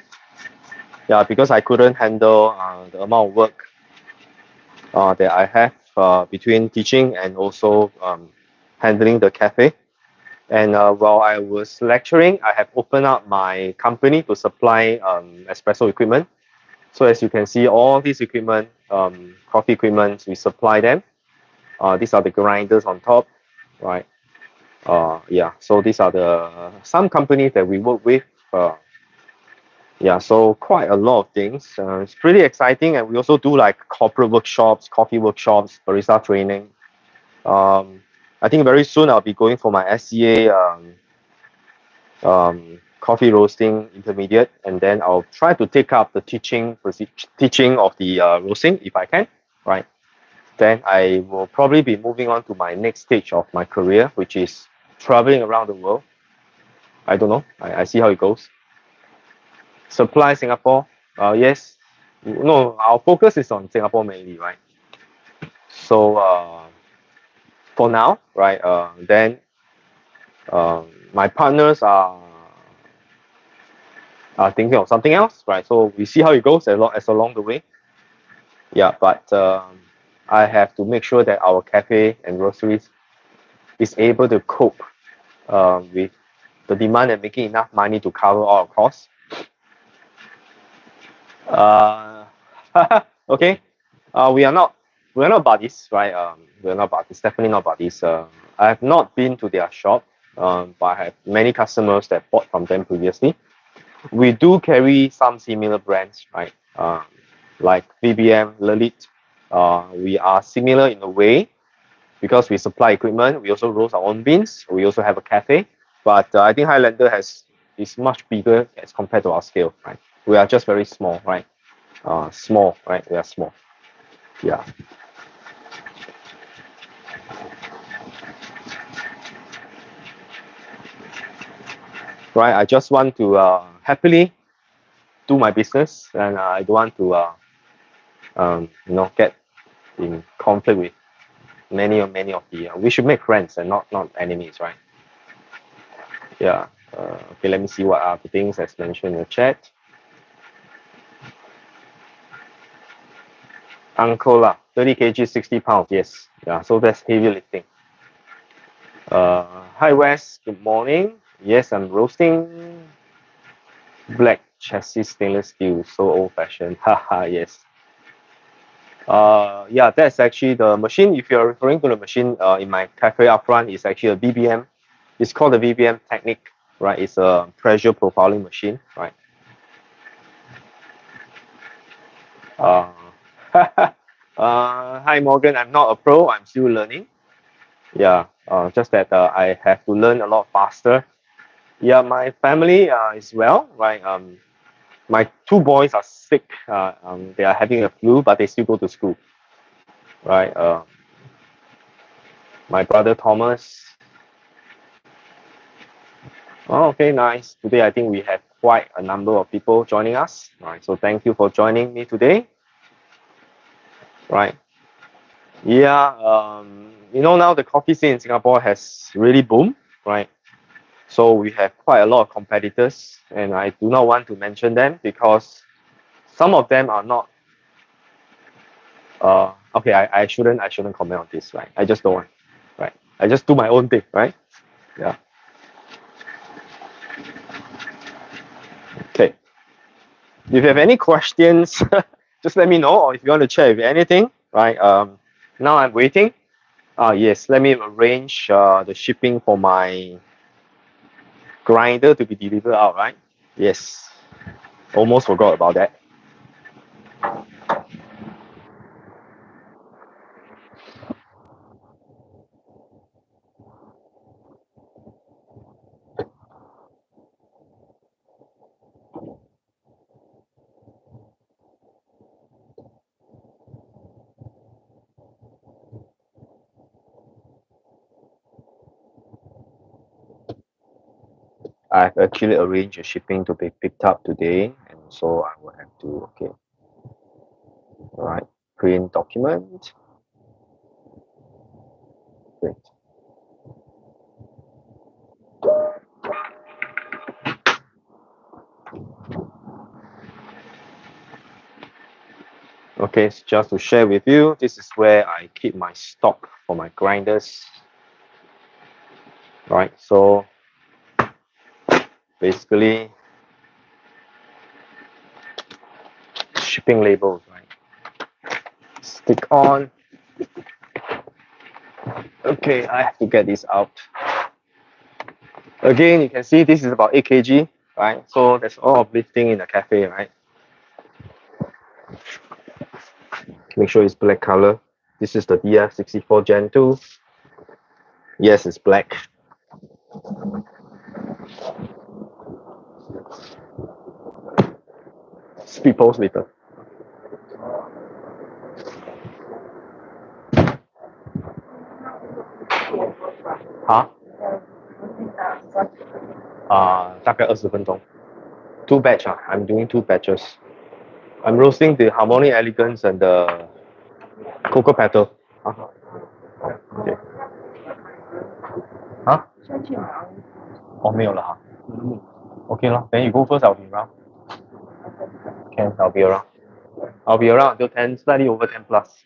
Yeah, because I couldn't handle the amount of work that I have between teaching and also handling the cafe. And while I was lecturing, I have opened up my company to supply espresso equipment. So as you can see, all these equipment, coffee equipment, we supply them. These are the grinders on top, right? Yeah, so these are some companies that we work with. Yeah, so quite a lot of things. It's pretty exciting, and we also do like corporate workshops, coffee workshops, barista training. I think very soon I'll be going for my SCA coffee roasting intermediate, and then I'll try to take up the teaching of the roasting if I can, right? Then I will probably be moving on to my next stage of my career, which is traveling around the world. I don't know. I see how it goes. Supply Singapore. Yes. No, our focus is on Singapore mainly, right? So for now, right? Then my partners are thinking of something else, right? So we see how it goes as along the way. Yeah, but I have to make sure that our cafe and roasteries is able to cope with the demand and making enough money to cover all our costs. Okay. We are not buddies, right? We're not buddies. Definitely not buddies. I have not been to their shop. but I have many customers that bought from them previously. We do carry some similar brands, right? Like VBM, Lalit. We are similar in a way because we supply equipment. We also roast our own beans. We also have a cafe, but I think Highlander is much bigger as compared to our scale, right? We are just very small, right? Small, right? We are small. Yeah. Right. I just want to happily do my business, and I don't want to get in conflict with many of the. We should make friends and not enemies, right? Yeah. Okay. Let me see what are the things as mentioned in the chat. Ancola, 30 kg, 60 pounds. Yes. Yeah. So that's heavy lifting. Hi Wes. Good morning. Yes, I'm roasting black chassis stainless steel. So old fashioned. Haha. Yes. Yeah, that's actually the machine. If you're referring to the machine in my cafe up front, it's actually a VBM. It's called the VBM Technique, right? It's a pressure profiling machine, right? Hi Morgan, I'm not a pro. I'm still learning. Yeah, just that I have to learn a lot faster. Yeah, my family is well, right? My two boys are sick. They are having a flu, but they still go to school, right? My brother Thomas. Oh, okay, nice. Today I think we have quite a number of people joining us. Right, so thank you for joining me today. Right. Yeah. Now the coffee scene in Singapore has really boomed, right? So we have quite a lot of competitors, and I do not want to mention them because some of them are not. Okay, I shouldn't comment on this, right? I just don't want, right? I just do my own thing, right? Yeah. Okay. If you have any questions, just let me know, or if you want to check with anything, right? Now I'm waiting. Yes, let me arrange the shipping for my grinder to be delivered out, right? Yes, almost forgot about that. I've actually arranged the shipping to be picked up today, and so I will have to, okay, all right, print document. Great. Okay, so just to share with you, this is where I keep my stock for my grinders. Right, so basically shipping labels, right? Stick on. Okay, I have to get this out. Again, you can see this is about 8 kg, right? So that's all of lifting in a cafe, right? Make sure it's black color. This is the DF64 Gen 2. Yes, it's black. Speed post later. Huh? 大概20分钟。Two batch I'm doing 2 batches. I'm roasting the Harmonic Elegance and the Cocoa Petal. Okay. 啊？哦，没有了哈。Okay 了 then you go first, I'll be around. Can, I'll be around. I'll be around until 10, slightly over 10 plus.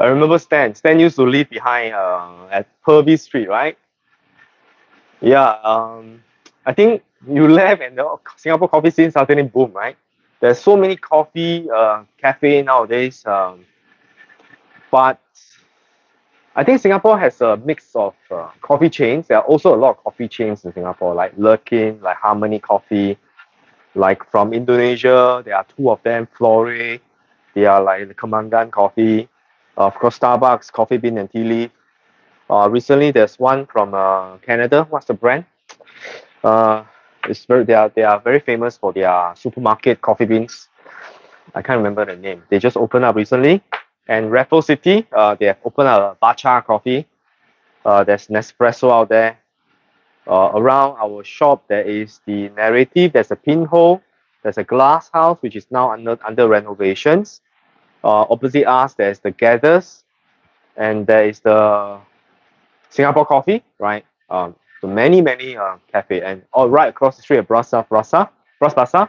I remember Stan. Stan used to live behind at Purvis Street, right? Yeah. I think you left and the Singapore coffee scene suddenly boom, right? There's so many coffee cafe nowadays, but I think Singapore has a mix of coffee chains. There are also a lot of coffee chains in Singapore, like Lurkin, like Harmony Coffee. Like from Indonesia, there are two of them, Flore. They are like the Kemangan Coffee. Of course, Starbucks, Coffee Bean and Tea Leaf. Recently, there's one from Canada. What's the brand? They are very famous for their supermarket coffee beans. I can't remember the name. They just opened up recently. And Raffles City, they have opened up a Bacha coffee. There's Nespresso out there. Around our shop, there is the Narrative. There's a Pinhole. There's a Glass House, which is now under renovations. Opposite us, there's the Gathers, and there is the Singapore Coffee, right? So many cafe, and all right across the street at Bras Basah,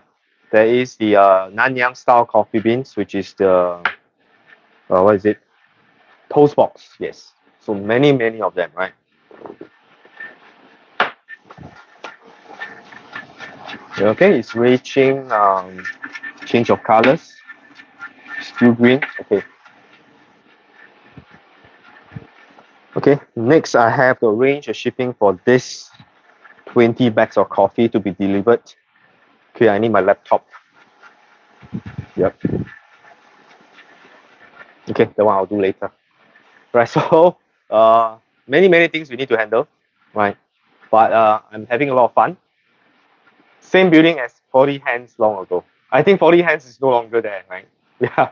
there is the Nanyang style coffee beans, which is the what is it? Toast box, yes. So many of them, right? Okay, it's reaching change of colors. Still green. Okay. Okay, next I have to arrange a shipping for this 20 bags of coffee to be delivered. Okay, I need my laptop. Yep. Okay, that one I'll do later. Right, so many things we need to handle, right? But I'm having a lot of fun. Same building as 40 Hands long ago. I think 40 Hands is no longer there, right? Yeah.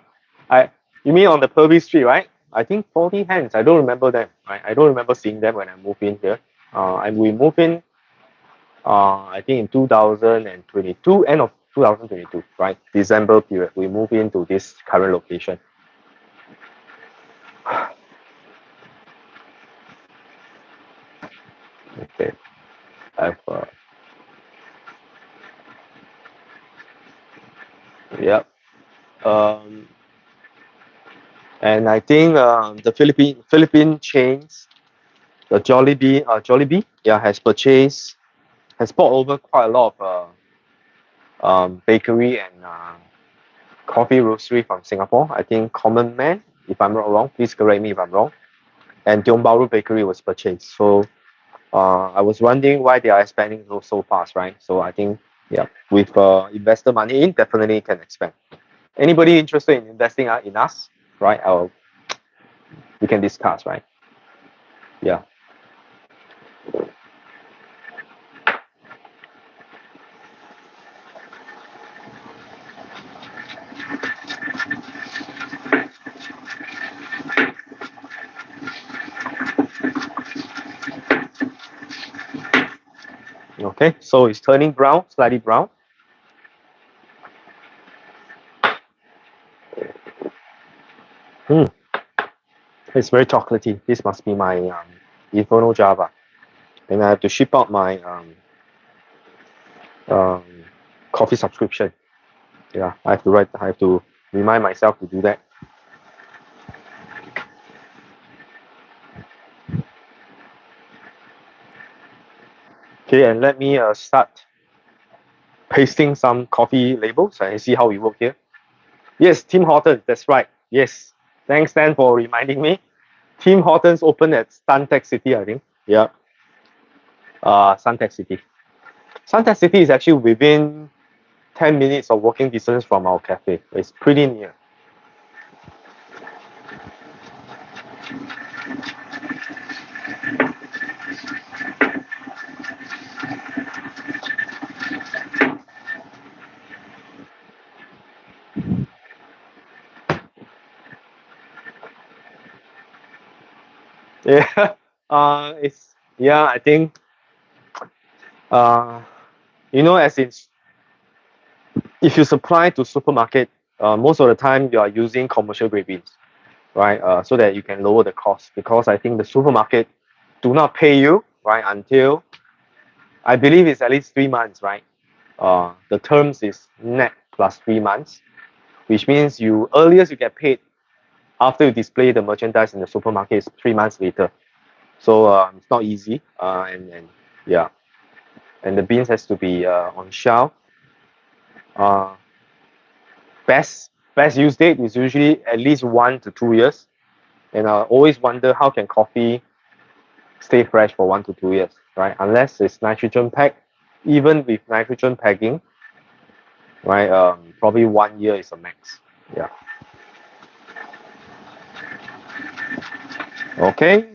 You mean on the Purvis Street, right? I think 40 Hands. I don't remember them. Right? I don't remember seeing them when I moved in here. And we moved in I think in 2022, end of 2022, right? December period, we moved into this current location. Okay, I've yep. And I think the Philippine chains, the Jollibee, yeah, has bought over quite a lot of bakery and coffee roastery from Singapore. I think Common Man, if I'm not wrong, please correct me if I'm wrong. And Tiong Bahru Bakery was purchased. So I was wondering why they are expanding so fast, right? So I think, yeah, with investor money in, definitely can expand. Anybody interested in investing in us, right? We can discuss, right? Yeah. Okay, so it's turning brown, slightly brown. It's very chocolatey. This must be my Inferno Java. And I have to ship out my coffee subscription. Yeah, I have to remind myself to do that. Okay, and let me start pasting some coffee labels and see how we work here. Yes, Tim Hortons, that's right. Yes. Thanks, Stan, for reminding me. Tim Hortons opened at Suntec City, I think. Yeah. Suntec City. Suntec City is actually within 10 minutes of walking distance from our cafe. It's pretty near. Yeah. I think as in, if you supply to supermarket, most of the time you are using commercial grade beans, right? So that you can lower the cost, because I think the supermarket do not pay you, right, until I believe it's at least 3 months, right? The terms is net plus 3 months, which means earliest you get paid after you display the merchandise in the supermarket, it's 3 months later. So it's not easy. And yeah, and the beans has to be on shelf. Best use date is usually at least 1 to 2 years. And I always wonder, how can coffee stay fresh for 1 to 2 years, right? Unless it's nitrogen packed. Even with nitrogen packing, right? Probably 1 year is a max. Yeah. Okay.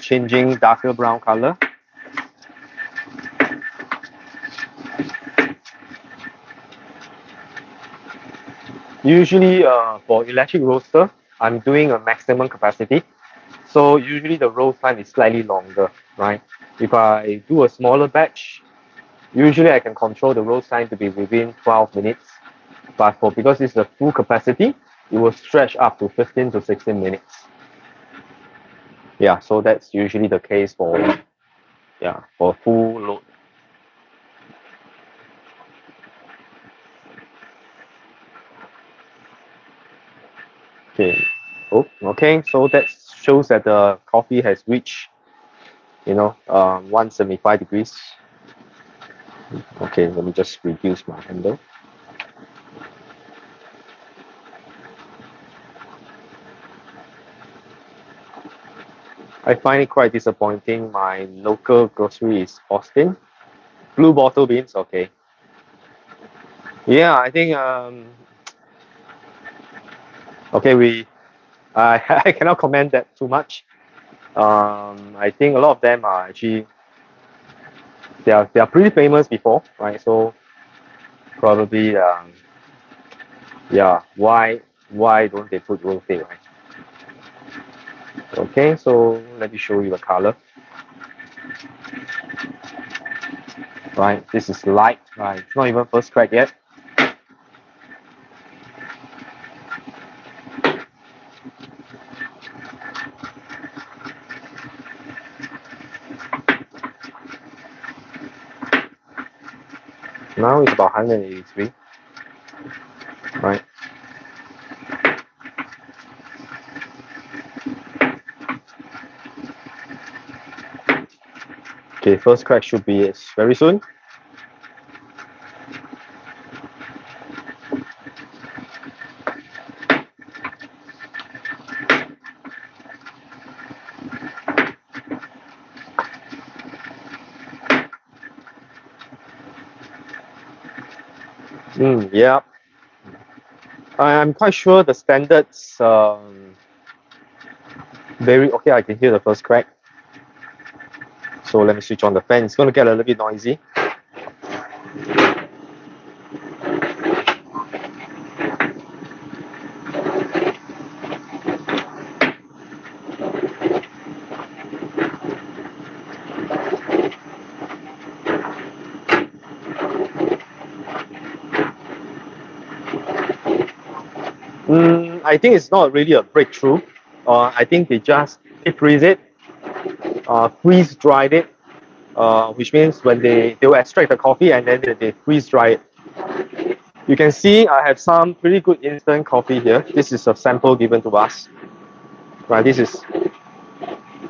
Changing darker brown color. Usually, for electric roaster, I'm doing a maximum capacity. So usually the roast time is slightly longer, right? If I do a smaller batch, usually I can control the roast time to be within 12 minutes. But because it's the full capacity, it will stretch up to 15 to 16 minutes. Yeah, so that's usually the case for full load. Okay. Oh, okay. So that shows that the coffee has reached, 175 degrees. Okay, let me just reduce my handle. I find it quite disappointing. My local grocery is Austin. Blue bottle beans, okay. Yeah, I think okay, I cannot comment that too much. I think a lot of them are actually they are pretty famous before, right? So probably yeah, why don't they put roasted, right? Okay, so let me show you the color. Right, this is light, right? It's not even first crack yet. Now it's about 183, right? Okay, first crack should be very soon. Yeah. I'm quite sure the standards very okay. I can hear the first crack. So let me switch on the fan. It's going to get a little bit noisy. I think it's not really a breakthrough. I think they just freeze it, freeze dried it, which means when they will extract the coffee and then they freeze dry it. You can see I have some pretty good instant coffee here. This is a sample given to us. Right, this is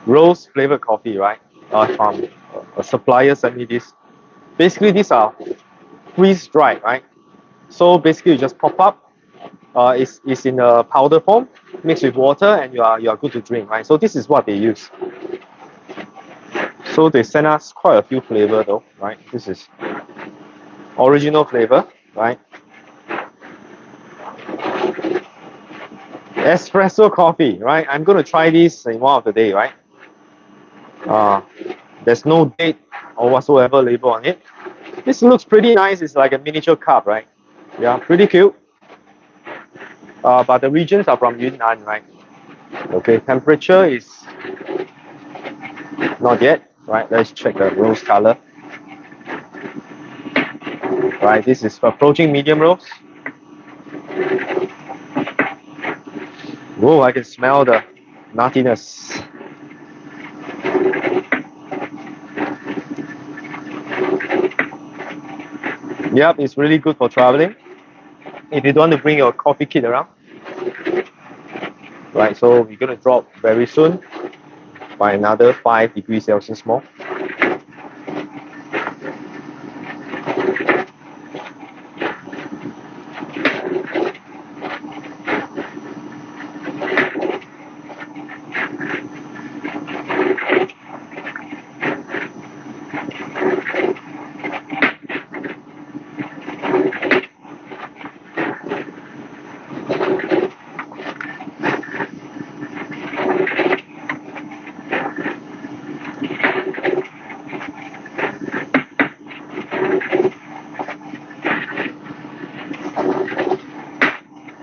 rose flavored coffee, right? From a supplier sent me this. Basically, these are freeze dried, right? So basically, you just pop up. It's in a powder form, mixed with water, and you are good to drink, right? So this is what they use. So they sent us quite a few flavor though, right? This is original flavor, right? Espresso coffee, right? I'm going to try this in one of the day, right? There's no date or whatsoever label on it. This looks pretty nice. It's like a miniature cup, right? Yeah, pretty cute. But the regions are from Yunnan, right? Okay, temperature is not yet, right? Let's check the rose color. Right, this is approaching medium roast. Whoa, I can smell the nuttiness. Yep, it's really good for traveling. If you don't want to bring your coffee kit around. Right, so we're going to drop very soon by another 5 degrees Celsius more.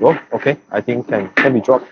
Oh, okay, I think can be dropped.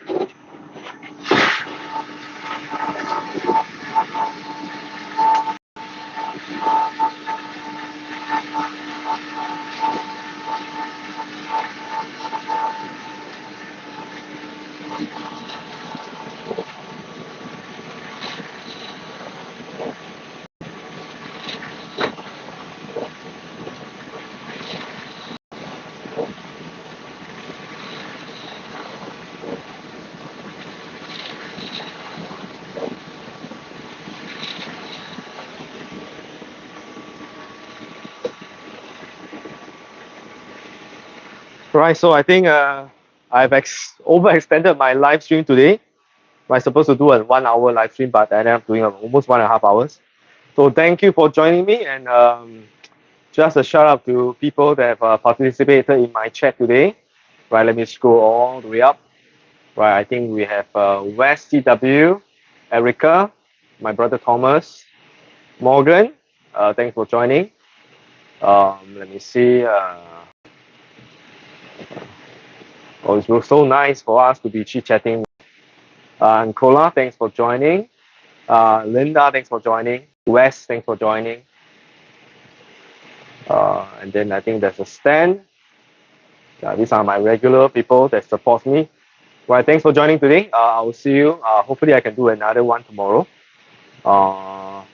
Right, so I think I've overextended my live stream today. I'm supposed to do a 1 hour live stream, but I ended up doing almost 1.5 hours. So thank you for joining me, and just a shout out to people that have participated in my chat today. Right, let me scroll all the way up. Right, I think we have West CW, Erica, my brother Thomas, Morgan. Thanks for joining. Let me see. Oh, it was so nice for us to be chit-chatting. Nicola, thanks for joining. Linda, thanks for joining. Wes, thanks for joining. And then I think there's a Stan. These are my regular people that support me. Right, thanks for joining today. I will see you. Hopefully, I can do another one tomorrow. I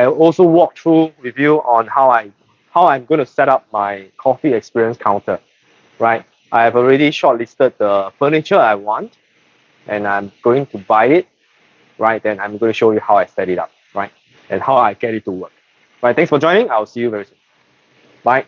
also walk through with you on how I'm going to set up my coffee experience counter. Right, I have already shortlisted the furniture I want, and I'm going to buy it. Right, then I'm going to show you how I set it up. Right, and how I get it to work. Right, thanks for joining. I'll see you very soon. Bye.